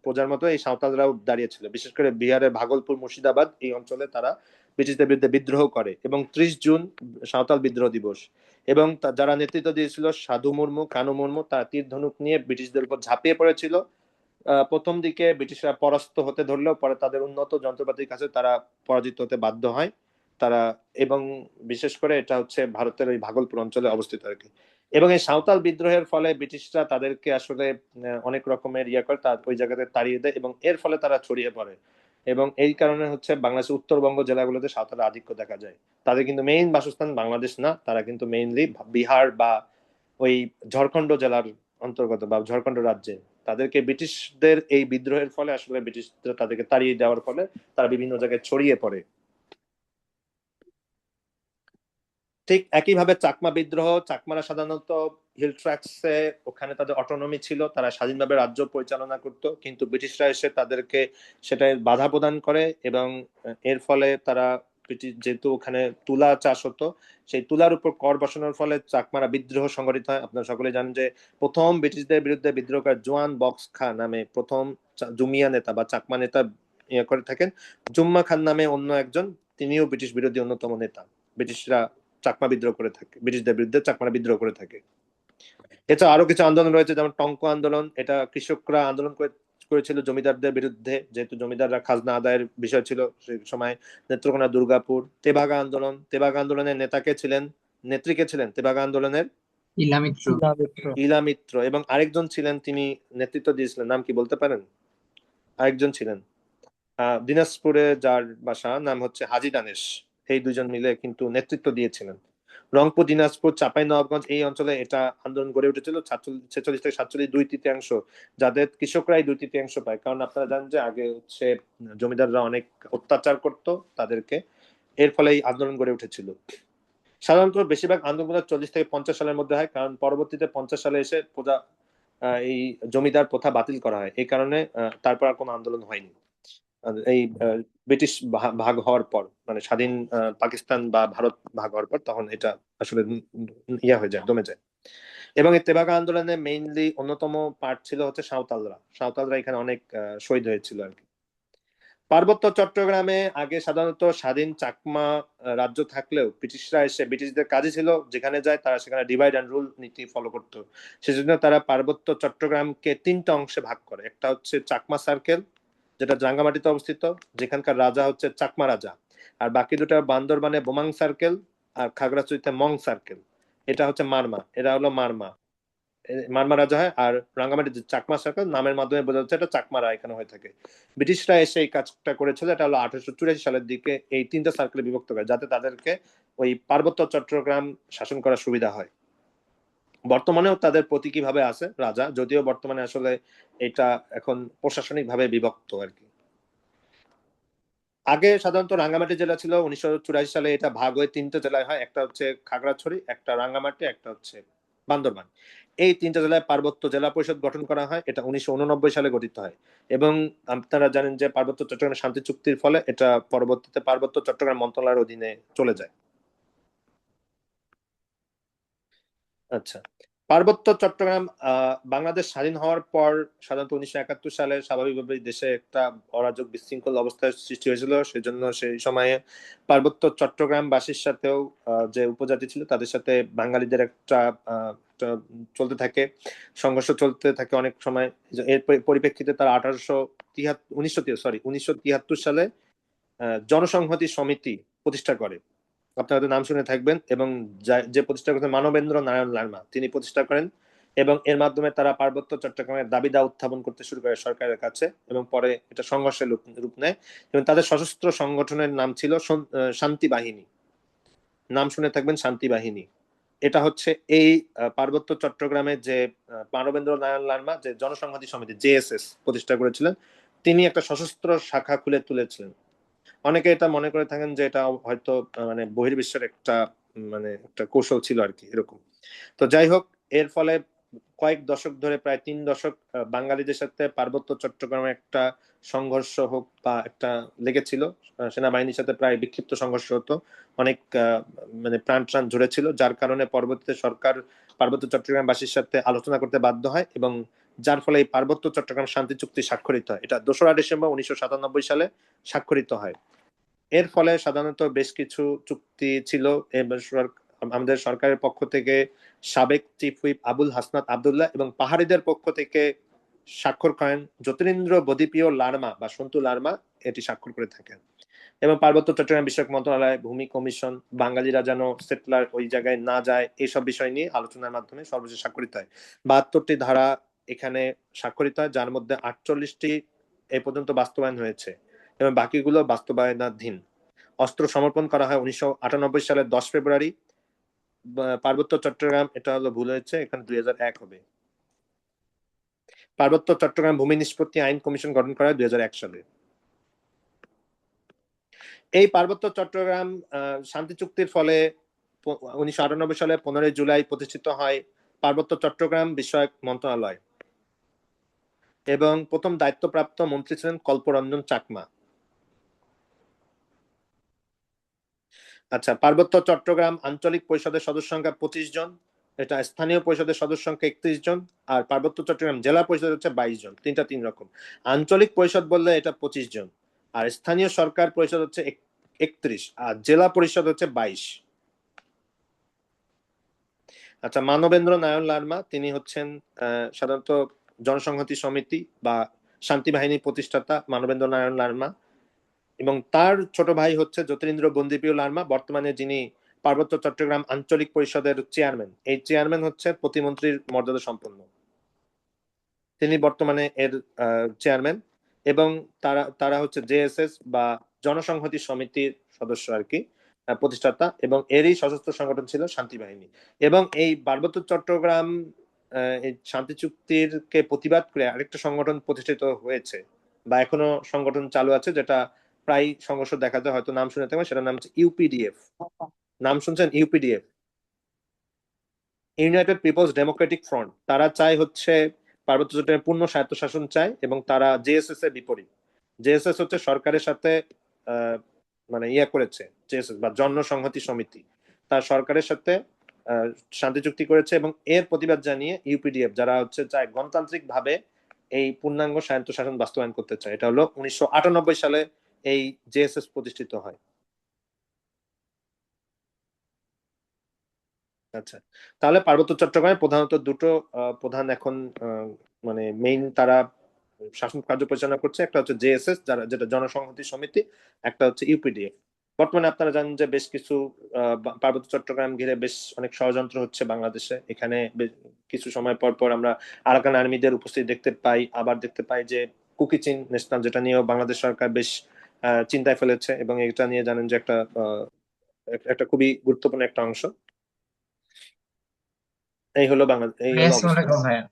প্রজার মতো এই সাঁওতালরাও দাঁড়িয়েছিল। বিশেষ করে বিহারের ভাগলপুর, মুর্শিদাবাদ এই অঞ্চলে তারা ব্রিটিশদের বিরুদ্ধে বিদ্রোহ করে। এবং 30 জুন সাঁওতাল বিদ্রোহ দিবস। এবং যারা নেতৃত্ব দিয়েছিল সাধু মুর্মু, কানু মুর্মু, তারা তীর ধনুক নিয়ে ব্রিটিশদের উপর ঝাঁপিয়ে পড়েছিল। প্রথম দিকে ব্রিটিশরা পরাস্ত হতে ধরলেও পরে তাদের উন্নত যন্ত্রপাতির কাছে তারা পরাজিত হতে বাধ্য হয় তারা। এবং বিশেষ করে এটা হচ্ছে ভারতের ওই ভাগলপুর অঞ্চলে অবস্থিত আর কি। এবং এই সাঁওতাল বিদ্রোহের ফলে ব্রিটিশরা তাদেরকে আসলে অনেক রকমের করে তার ওই জায়গাতে তাড়িয়ে দেয়, এবং এর ফলে তারা ছড়িয়ে পড়ে। এবং এই কারণে হচ্ছে বাংলাদেশের উত্তরবঙ্গ জেলাগুলোতে সাঁওতালের আধিক্য দেখা যায়। তাদের কিন্তু মেইন বাসস্থান বাংলাদেশ না, তারা কিন্তু মেইনলি বিহার বা ওই ঝাড়খণ্ড জেলার অন্তর্গত বা ঝাড়খণ্ড রাজ্যে। তাদেরকে ব্রিটিশদের এই বিদ্রোহের ফলে আসলে ব্রিটিশরা তাদেরকে তাড়িয়ে দেওয়ার ফলে তারা বিভিন্ন জায়গায় ছড়িয়ে পড়ে। ঠিক একইভাবে চাকমা বিদ্রোহ, চাকমারা সাধারণত হিল ট্র্যাক্সে ওখানে তাদের অটোনমি ছিল, তারা স্বাধীনভাবে রাজ্য পরিচালনা করত, কিন্তু ব্রিটিশরা এসে তাদেরকে সেটাই বাধা প্রদান করে এবং এর ফলে তারা যেহেতু ওখানে তুলা চাষ হতো, সেই তুলার উপর কর বসানোর ফলে চাকমারা বিদ্রোহ সংগঠিত হয়। আপনারা সকলে জানেন যে প্রথম ব্রিটিশদের বিরুদ্ধে বিদ্রোহ করে জোয়ান বক্স খা নামে প্রথম জুমিয়া নেতা বা চাকমা নেতা ইয়ে করে থাকেন। জুম্মা খান নামে অন্য একজন, তিনিও ব্রিটিশ বিরোধী অন্যতম নেতা। ব্রিটিশরা চাকমা বিদ্রোহ করে থাকে, ব্রিটিশদের বিরুদ্ধে চাকমারা বিদ্রোহ করে থাকে। এছাড়া আরো কিছু আন্দোলন রয়েছে, যেমন টঙ্ক আন্দোলন। এটা কৃষকরা আন্দোলন করেছিল জমিদারদের বিরুদ্ধে, যেহেতু জমিদাররা খাজনা আদায়ের বিষয় ছিল সেই সময়। নেত্রকোনা, দুর্গাপুর। তেভাগা আন্দোলন, তেভাগা আন্দোলনের নেতাকে ছিলেন, নেত্রীকে ছিলেন তেভাগা আন্দোলনের ইলামিত্র। ইলা মিত্র, এবং আরেকজন ছিলেন তিনি নেতৃত্ব দিয়েছিলেন, নাম কি বলতে পারেন? আরেকজন ছিলেন দিনাজপুরে, যার বাসা, নাম হচ্ছে হাজী দানেশ। এই দুজন মিলে কিন্তু নেতৃত্ব দিয়েছিলেন। রংপুর, দিনাজপুর, চাঁপাইনবাবগঞ্জ এই অঞ্চলে এটা আন্দোলন গড়ে উঠেছিল। 46 থেকে 47 2/3, যাদের কৃষকরাই 2/3 পায়। কারণ আপনারা জানেন যে আগে হচ্ছে জমিদাররা অনেক অত্যাচার করত তাদেরকে, এর ফলে এই আন্দোলন গড়ে উঠেছিল। সাধারণত বেশিরভাগ আন্দোলন 40 থেকে 50 সালের মধ্যে হয়, কারণ পরবর্তীতে 50 সালে এসে এই জমিদার প্রথা বাতিল করা হয়। এই কারণে তারপর আর কোনো আন্দোলন হয়নি। এই ব্রিটিশ ভাগ হওয়ার পর, মানে স্বাধীন পাকিস্তান বা ভারত ভাগ হওয়ার পর, তখন এটা আসলে ইয়া হয়ে যায়, দমে যায়। এবং এই তেভাগা আন্দোলনে মেইনলি অন্যতম পার্ট ছিল হচ্ছে সাঁওতালরা। সাঁওতালরা এখানে অনেক শহীদ হয়েছিল আর কি। পার্বত্য চট্টগ্রামে আগে সাধারণত স্বাধীন চাকমা রাজ্য থাকলেও ব্রিটিশরা এসে, ব্রিটিশদের কাজই ছিল যেখানে যায় তারা সেখানে ডিভাইড অ্যান্ড রুল নীতি ফলো করতো। সেজন্য তারা পার্বত্য চট্টগ্রামকে 3টা অংশে ভাগ করে। একটা হচ্ছে চাকমা সার্কেল, যেটা রাঙ্গামাটিতে অবস্থিত, যেখানকার রাজা হচ্ছে চাকমা রাজা। আর বাকি দুটো বান্দরবানে বোমাং সার্কেল আর খাগড়াছড়িতে মং সার্কেল। এটা হচ্ছে মারমা, এরা হলো মারমা, মারমা রাজা হয়। আর রাঙ্গামাটি চাকমা সার্কেল নামের মাধ্যমে বোঝা যাচ্ছে এটা চাকমারা এখানে হয়ে থাকে। ব্রিটিশরা এসে এই কাজটা করেছিল, এটা হলো 1884 সালের দিকে এই 3টা সার্কেলে বিভক্ত করে, যাতে তাদেরকে ওই পার্বত্য চট্টগ্রাম শাসন করার সুবিধা হয়। বর্তমানেও তাদের প্রতীকী ভাবে আছে রাজা, যদিও বর্তমানে আসলে এটা এখন প্রশাসনিক ভাবে বিভক্ত আর কি। আগে সাধারণত রাঙ্গামাটি জেলা ছিল, 1984 সালে এটা ভাগ হয়ে 3টে জেলায় হয়। একটা হচ্ছে খাগড়াছড়ি, একটা রাঙ্গামাটি, একটা হচ্ছে বান্দরবান। এই 3টা জেলায় পার্বত্য জেলা পরিষদ গঠন করা হয়। এটা 1989 সালে গঠিত হয়। এবং আপনারা জানেন যে পার্বত্য চট্টগ্রাম শান্তি চুক্তির ফলে এটা পরবর্তীতে পার্বত্য চট্টগ্রাম মন্ত্রণালয়ের অধীনে চলে যায়। আচ্ছা, পার্বত্য চট্টগ্রাম বাংলাদেশ স্বাধীন হওয়ার পর সাধারণত 1971 সালে স্বাভাবিকভাবে দেশে একটা অরাজক বিশৃঙ্খল অবস্থার সৃষ্টি হয়েছিল। সেজন্য সেই সময়ে পার্বত্য চট্টগ্রামবাসীর সাথেও যে উপজাতি ছিল তাদের সাথে বাঙালিদের একটা চলতে থাকে, সংঘর্ষ চলতে থাকে অনেক সময়। এর পরিপ্রেক্ষিতে তারা 1973 সালে জনসংহতি সমিতি প্রতিষ্ঠা করে। আপনারা হয়তো নাম শুনে থাকবেন। এবং যে প্রতিষ্ঠা করেছেন মানবেন্দ্র নারায়ণ লারমা, তিনি প্রতিষ্ঠা করেন। এবং এর মাধ্যমে তারা পার্বত্য চট্টগ্রামের দাবি দাওয়া উত্থাপন করতে শুরু করে সরকারের কাছে, এবং পরে এটা সংঘর্ষের রূপ নেয়। এবং তাদের সশস্ত্র সংগঠনের নাম ছিল শান্তি বাহিনী। নাম শুনে থাকবেন, শান্তি বাহিনী। এটা হচ্ছে এই পার্বত্য চট্টগ্রামের যে মানবেন্দ্র নারায়ণ লারমা যে জনসংহতি সমিতি জেএসএস প্রতিষ্ঠা করেছিলেন, তিনি একটা সশস্ত্র শাখা খুলে তুলেছিলেন। অনেকে এটা মনে করে থাকেন যে এটা হয়তো মানে বহির্বিশ্বের একটা মানে একটা কৌশল ছিল আর কি, এরকম। তো যাই হোক, এর ফলে কয়েক দশক ধরে, প্রায় 3 দশক, বাঙালিদের সাথে পার্বত্য চট্টগ্রামে একটা সংঘর্ষ হোক বা একটা লেগেছিল। সেনাবাহিনীর সাথে প্রায় বিক্ষিপ্ত সংঘর্ষ হতো, অনেক মানে প্রাণ ঝরেছিল, যার কারণে পরবর্তীতে সরকার পার্বত্য চট্টগ্রামবাসীর সাথে আলোচনা করতে বাধ্য হয়, এবং যার ফলে এই পার্বত্য চট্টগ্রাম শান্তি চুক্তি স্বাক্ষরিত হয়। এটা 2রা ডিসেম্বর 1997 সালে স্বাক্ষরিত হয়। এর ফলে সাধারণত বেশ কিছু চুক্তি ছিল। আমাদের সরকারের পক্ষ থেকে সাবেক চিফ হুইপ আবুল হাসনাত আবদুল্লাহ এবং পাহাড়িদের পক্ষ থেকে স্বাক্ষর করেন জ্যোতিরিন্দ্র বদিপ্রিয় লারমা বা সন্তু লারমা, এটি স্বাক্ষর করে থাকেন। এবং পার্বত্য চট্টগ্রাম বিষয়ক মন্ত্রণালয়, ভূমি কমিশন, বাঙালিরা যেন সেটলার ওই জায়গায় না যায়, এইসব বিষয় নিয়ে আলোচনার মাধ্যমে সর্বশেষ স্বাক্ষরিত হয়। 72টি ধারা এখানে স্বাক্ষরিত হয়, যার মধ্যে 48টি এ পর্যন্ত বাস্তবায়ন হয়েছে এবং বাকিগুলো বাস্তবায়নাধীন। অস্ত্র সমর্পণ করা হয় 1998 সালের 10 ফেব্রুয়ারি। পার্বত্য চট্টগ্রাম, এটা হলো ভুল হয়েছে, এখানে 2001 হবে। পার্বত্য চট্টগ্রাম ভূমি নিষ্পত্তি আইন কমিশন গঠন করা হয় 2001 সালে। এই পার্বত্য চট্টগ্রাম শান্তি চুক্তির ফলে 1998 সালে 15 জুলাই প্রতিষ্ঠিত হয় পার্বত্য চট্টগ্রাম বিষয়ক মন্ত্রণালয় এবং প্রথম দায়িত্বপ্রাপ্ত মন্ত্রী ছিলেন কল্পরঞ্জন চাকমা। আচ্ছা, পার্বত্য চট্টগ্রাম আঞ্চলিক পরিষদের সদস্য সংখ্যা 25 জন, এটা স্থানীয় পরিষদের সদস্য সংখ্যা 31 জন, আর পার্বত্য চট্টগ্রাম জেলা পরিষদ হচ্ছে 22 জন। তিনটা তিন রকম। আঞ্চলিক পরিষদ বললে এটা 25 জন, আর স্থানীয় সরকার পরিষদ হচ্ছে 31, আর জেলা পরিষদ হচ্ছে 22। আচ্ছা, মানবেন্দ্র নারায়ণ লারমা তিনি হচ্ছেন সাধারণত জনসংহতি সমিতি বা শান্তি বাহিনীর প্রতিষ্ঠাতা মানবেন্দ্র নারায়ণ লারমা, এবং তার ছোট ভাই হচ্ছে জ্যোতিরিন্দ্র বন্দিপ্রিয় লারমা, বর্তমানে যিনি পার্বত্য চট্টগ্রাম আঞ্চলিক পরিষদের চেয়ারম্যান। এই চেয়ারম্যান হচ্ছে প্রতিমন্ত্রীর মর্যাদা সম্পন্ন, তিনি বর্তমানে এর চেয়ারম্যান, এবং তারা হচ্ছে জেএসএস বা জনসংহতি সমিতির সদস্য আর কি, প্রতিষ্ঠাতা, এবং এরই সশস্ত্র সংগঠন ছিল শান্তি বাহিনী। এবং এই পার্বত্য চট্টগ্রাম এই শান্তি চুক্তির কে প্রতিবাদ করে আরেকটা সংগঠন প্রতিষ্ঠিত হয়েছে বা এখনো সংগঠন চালু আছে, যেটা প্রায় সংঘর্ষ দেখা যায়, হয়তো নাম শুনে থাকবেন, সেটার নাম হচ্ছে ইউপিডিএফ। নাম শুনছেন? ইউপিডিএফ, ইউনাইটেড পিপলস ডেমোক্রেটিক ফ্রন্ট। তারা চায় হচ্ছে পার্বত্য চট্টগ্রামের পূর্ণ স্বায়ত্তশাসন চায়, এবং তারা জেএসএস এর বিপরীত। জেএসএস হচ্ছে সরকারের সাথে মানে করেছে, জেএসএস বা জনসংহতি সমিতি তার সরকারের সাথে শান্তি চুক্তি করেছে, এবং এর প্রতিবাদ জানিয়ে ইউপিডিএফ, যারা হচ্ছে চায় গণতান্ত্রিক ভাবে এই পূর্ণাঙ্গ স্বায়ত্তশাসন বাস্তবায়ন করতে চায়। এটা হলো 1998 সালে এই জেএসএস প্রতিষ্ঠিত হয়। আচ্ছা, তাহলে পার্বত্য চট্টগ্রামে প্রধানত দুটো প্রধান এখন মানে মেইন তারা শাসন কার্য পরিচালনা করছে, একটা হচ্ছে জেএসএস যেটা জনসংহতি সমিতি, একটা হচ্ছে ইউপিডিএফ। বর্তমানে আপনারা জানেন যে বেশ কিছু পার্বত্য চট্টগ্রাম ঘিরে বেশ অনেক ষড়যন্ত্র হচ্ছে বাংলাদেশে। এখানে কিছু সময় পর পর আমরা আরাকান আর্মিদের উপস্থিতি দেখতে পাই, আবার দেখতে পাই যে কুকিচিন ন্যাশনাল, যেটা নিয়েও বাংলাদেশ সরকার বেশ চিন্তায় ফেলেছে, এবং এটা নিয়ে জানেন যে একটা খুবই গুরুত্বপূর্ণ একটা অংশ। এই হলো বাংলাদেশ, এই হলো আসসালামু অবস্থা। আলাইকুম ভাইয়া।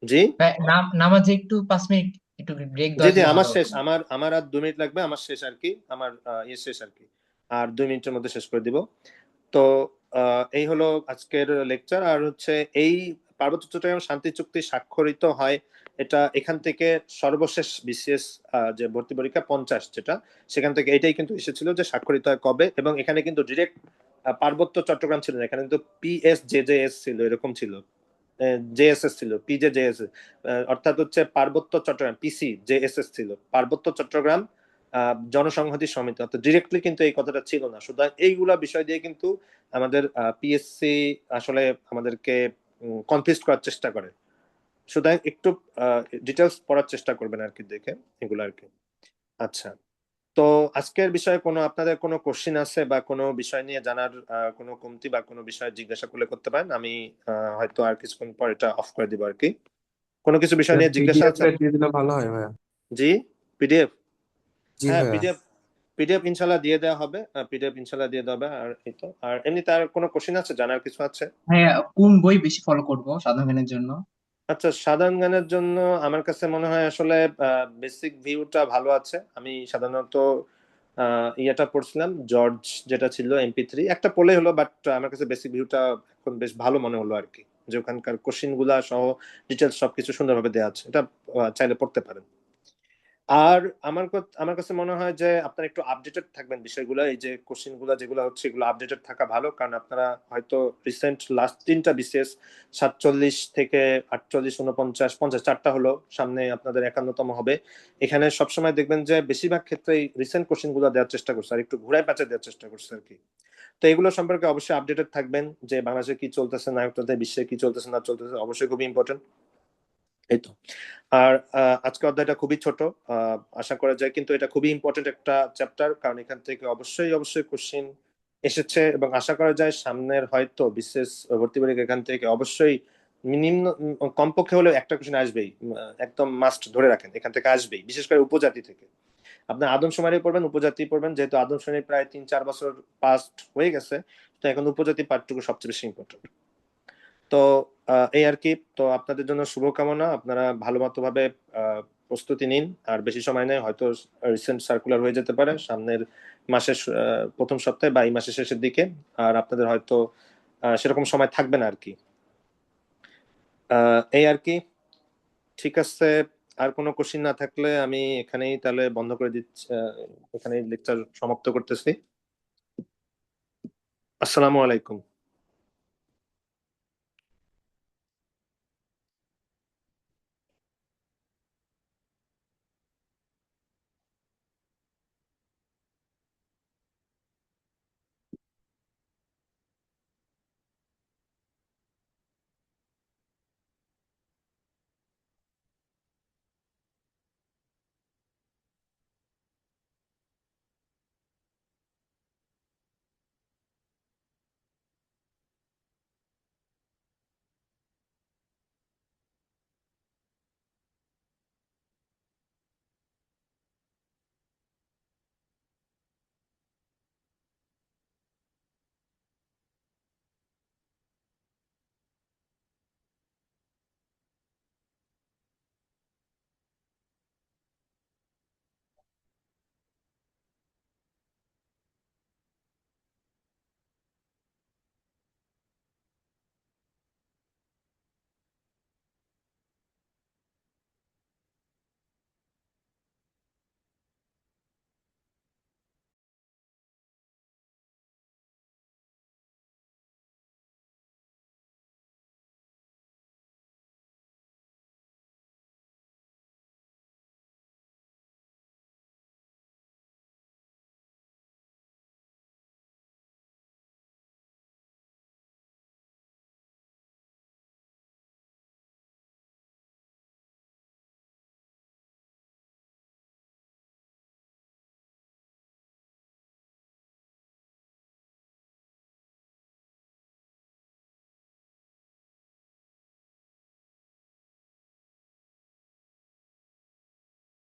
জি ভাই, নামাজে একটু 5 মিনিট একটু ব্রেক জি দেওয়া জি, যেতে আমার ভালো শেষ, হতো। আমার আর 2 মিনিট লাগবে, আমার শেষ আর কি, আমার শেষ আর কি, আর 2 মিনিটের মধ্যে শেষ করে দিব। তো এই হলো আজকের লেকচার। আর হচ্ছে এই পার্বত্য চট্টগ্রাম শান্তি চুক্তি স্বাক্ষরিত হয়, এটা এখান থেকে সর্বশেষ বিসিএস যে ভর্তি পরীক্ষা 50 যেটা, সেখান থেকে এটাই কিন্তু এসেছিল যে স্বাক্ষরিত হয় কবে, এবং এখানে কিন্তু ডিরেক্ট পার্বত্য চট্টগ্রাম ছিল না, এখানে কিন্তু পিএসজেজেএস ছিল, এরকম ছিল, জেএসএস ছিল, পিজেজেএস, অর্থাৎ হচ্ছে পার্বত্য চট্টগ্রাম, পিসি জেএসএস ছিল, পার্বত্য চট্টগ্রাম জনসংহতি সমিতি, অর্থাৎ ডিরেক্টলি কিন্তু এই কথাটা ছিল না। সুতরাং এইগুলা বিষয় দিয়ে কিন্তু আমাদের পিএসসি আসলে আমাদেরকে কনফিউজ করার চেষ্টা করে। সুতরাং একটু ডিটেলস পড়ার চেষ্টা করবেন আর কি, দেখে এগুলো আর কি। আচ্ছা, তো আজকের বিষয়ে আপনাদের কোনো কোশ্চিন আছে বা কোনো বিষয় নিয়ে জানার কোনো কমতি বা কোনো বিষয় জিজ্ঞাসা করতে পারেন। আমি হয়তো আর কিছুক্ষণ পর এটা অফ করে দিব আর কি। কোনো কিছু বিষয় নিয়ে জিজ্ঞাসা পিডিএফ আছে? দিয়ে দিলে ভালো হয় ভাইয়া। জি, পিডিএফ, জি হ্যাঁ ভাইয়া। পিডিএফ ইনশাল্লাহ দিয়ে দেওয়া হবে, পিডিএফ ইনশাল্লাহ দিয়ে দেওয়া হবে। আর এই তো, আর এমনি তার কোনো কোশ্চিন আছে, জানার কিছু আছে? ভাইয়া, কোন বই বেশি ফলো করব সাধারণ জ্ঞানের জন্য? আচ্ছা, সাধারণ জ্ঞানের জন্য আমার কাছে মনে হয় আসলে বেসিক ভিউটা ভালো আছে। আমি সাধারণত ইয়েটা পড়ছিলাম, জর্জ যেটা ছিল MP3, একটা পড়লে হলো, বাট আমার কাছে বেসিক ভিউটা এখন বেশ ভালো মনে হলো আর কি, যে ওখানকার কোশ্চিন গুলা সহ ডিটেলস সবকিছু সুন্দরভাবে দেওয়া আছে, এটা চাইলে পড়তে পারেন। আর আমার কাছে মনে হয় যে আপনারা একটু আপডেটেড থাকবেন বিষয়গুলো, এই যে কোশ্চেন গুলো যেগুলো হচ্ছে এগুলো আপডেটেড থাকা ভালো, কারণ আপনারা হয়তো রিসেন্ট লাস্ট 3টা বিসিএস 47 থেকে 48, 49, 50, 4টা হলো, সামনে আপনাদের 51তম হবে। এখানে সবসময় দেখবেন যে বেশিরভাগ ক্ষেত্রেই রিসেন্ট কোশ্চেন গুলো দেওয়ার চেষ্টা করছে, আর একটু ঘুরায় পেঁচে দেওয়ার চেষ্টা করছে আর কি। তো এগুলো সম্পর্কে অবশ্যই আপডেটেড থাকবেন, যে বাংলাদেশে কি চলতেছে না চলতেছে, বিশ্বে কি চলতেছে না চলতেছে, অবশ্যই খুবই ইম্পর্টেন্ট। এই তো। আর আজকে অধ্যায়টা খুবই ছোট, আশা করা যায়, কিন্তু এটা খুবই ইম্পর্টেন্ট একটা চ্যাপ্টার, কারণ এখান থেকে অবশ্যই কোশ্চিন এসেছে, এবং আশা করা যায় সামনের হয়তো বিশেষ ভর্তি পরীক্ষা এখান থেকে অবশ্যই নিম্ন কমপক্ষে হলেও একটা কোশ্চিন আসবেই, একদম মাস্ট ধরে রাখেন, এখান থেকে আসবেই, বিশেষ করে উপজাতি থেকে। আপনার আদমশুমারি পড়বেন, উপজাতি পড়বেন, যেহেতু আদমশুমারি প্রায় 3-4 বছর পাস্ট হয়ে গেছে, তো এখন উপজাতি পার্টটুকু সবচেয়ে বেশি ইম্পর্টেন্ট। তো এই আর কি। তো আপনাদের জন্য শুভকামনা, আপনারা ভালো মতো ভাবে প্রস্তুতি নিন। আর বেশি সময় নেই, হয়তো রিসেন্ট সার্কুলার হয়ে যেতে পারে সামনের মাসের প্রথম সপ্তাহে বা এই মাসের শেষের দিকে। আর আপনাদের হয়তো সেরকম সময় থাকবে না আর কি। এই আর কি। ঠিক আছে, আর কোনো কোশ্চিন না থাকলে আমি এখানেই তাহলে বন্ধ করে দিচ্ছি, এখানেই লেকচার সমাপ্ত করতেছি। আসসালামু আলাইকুম।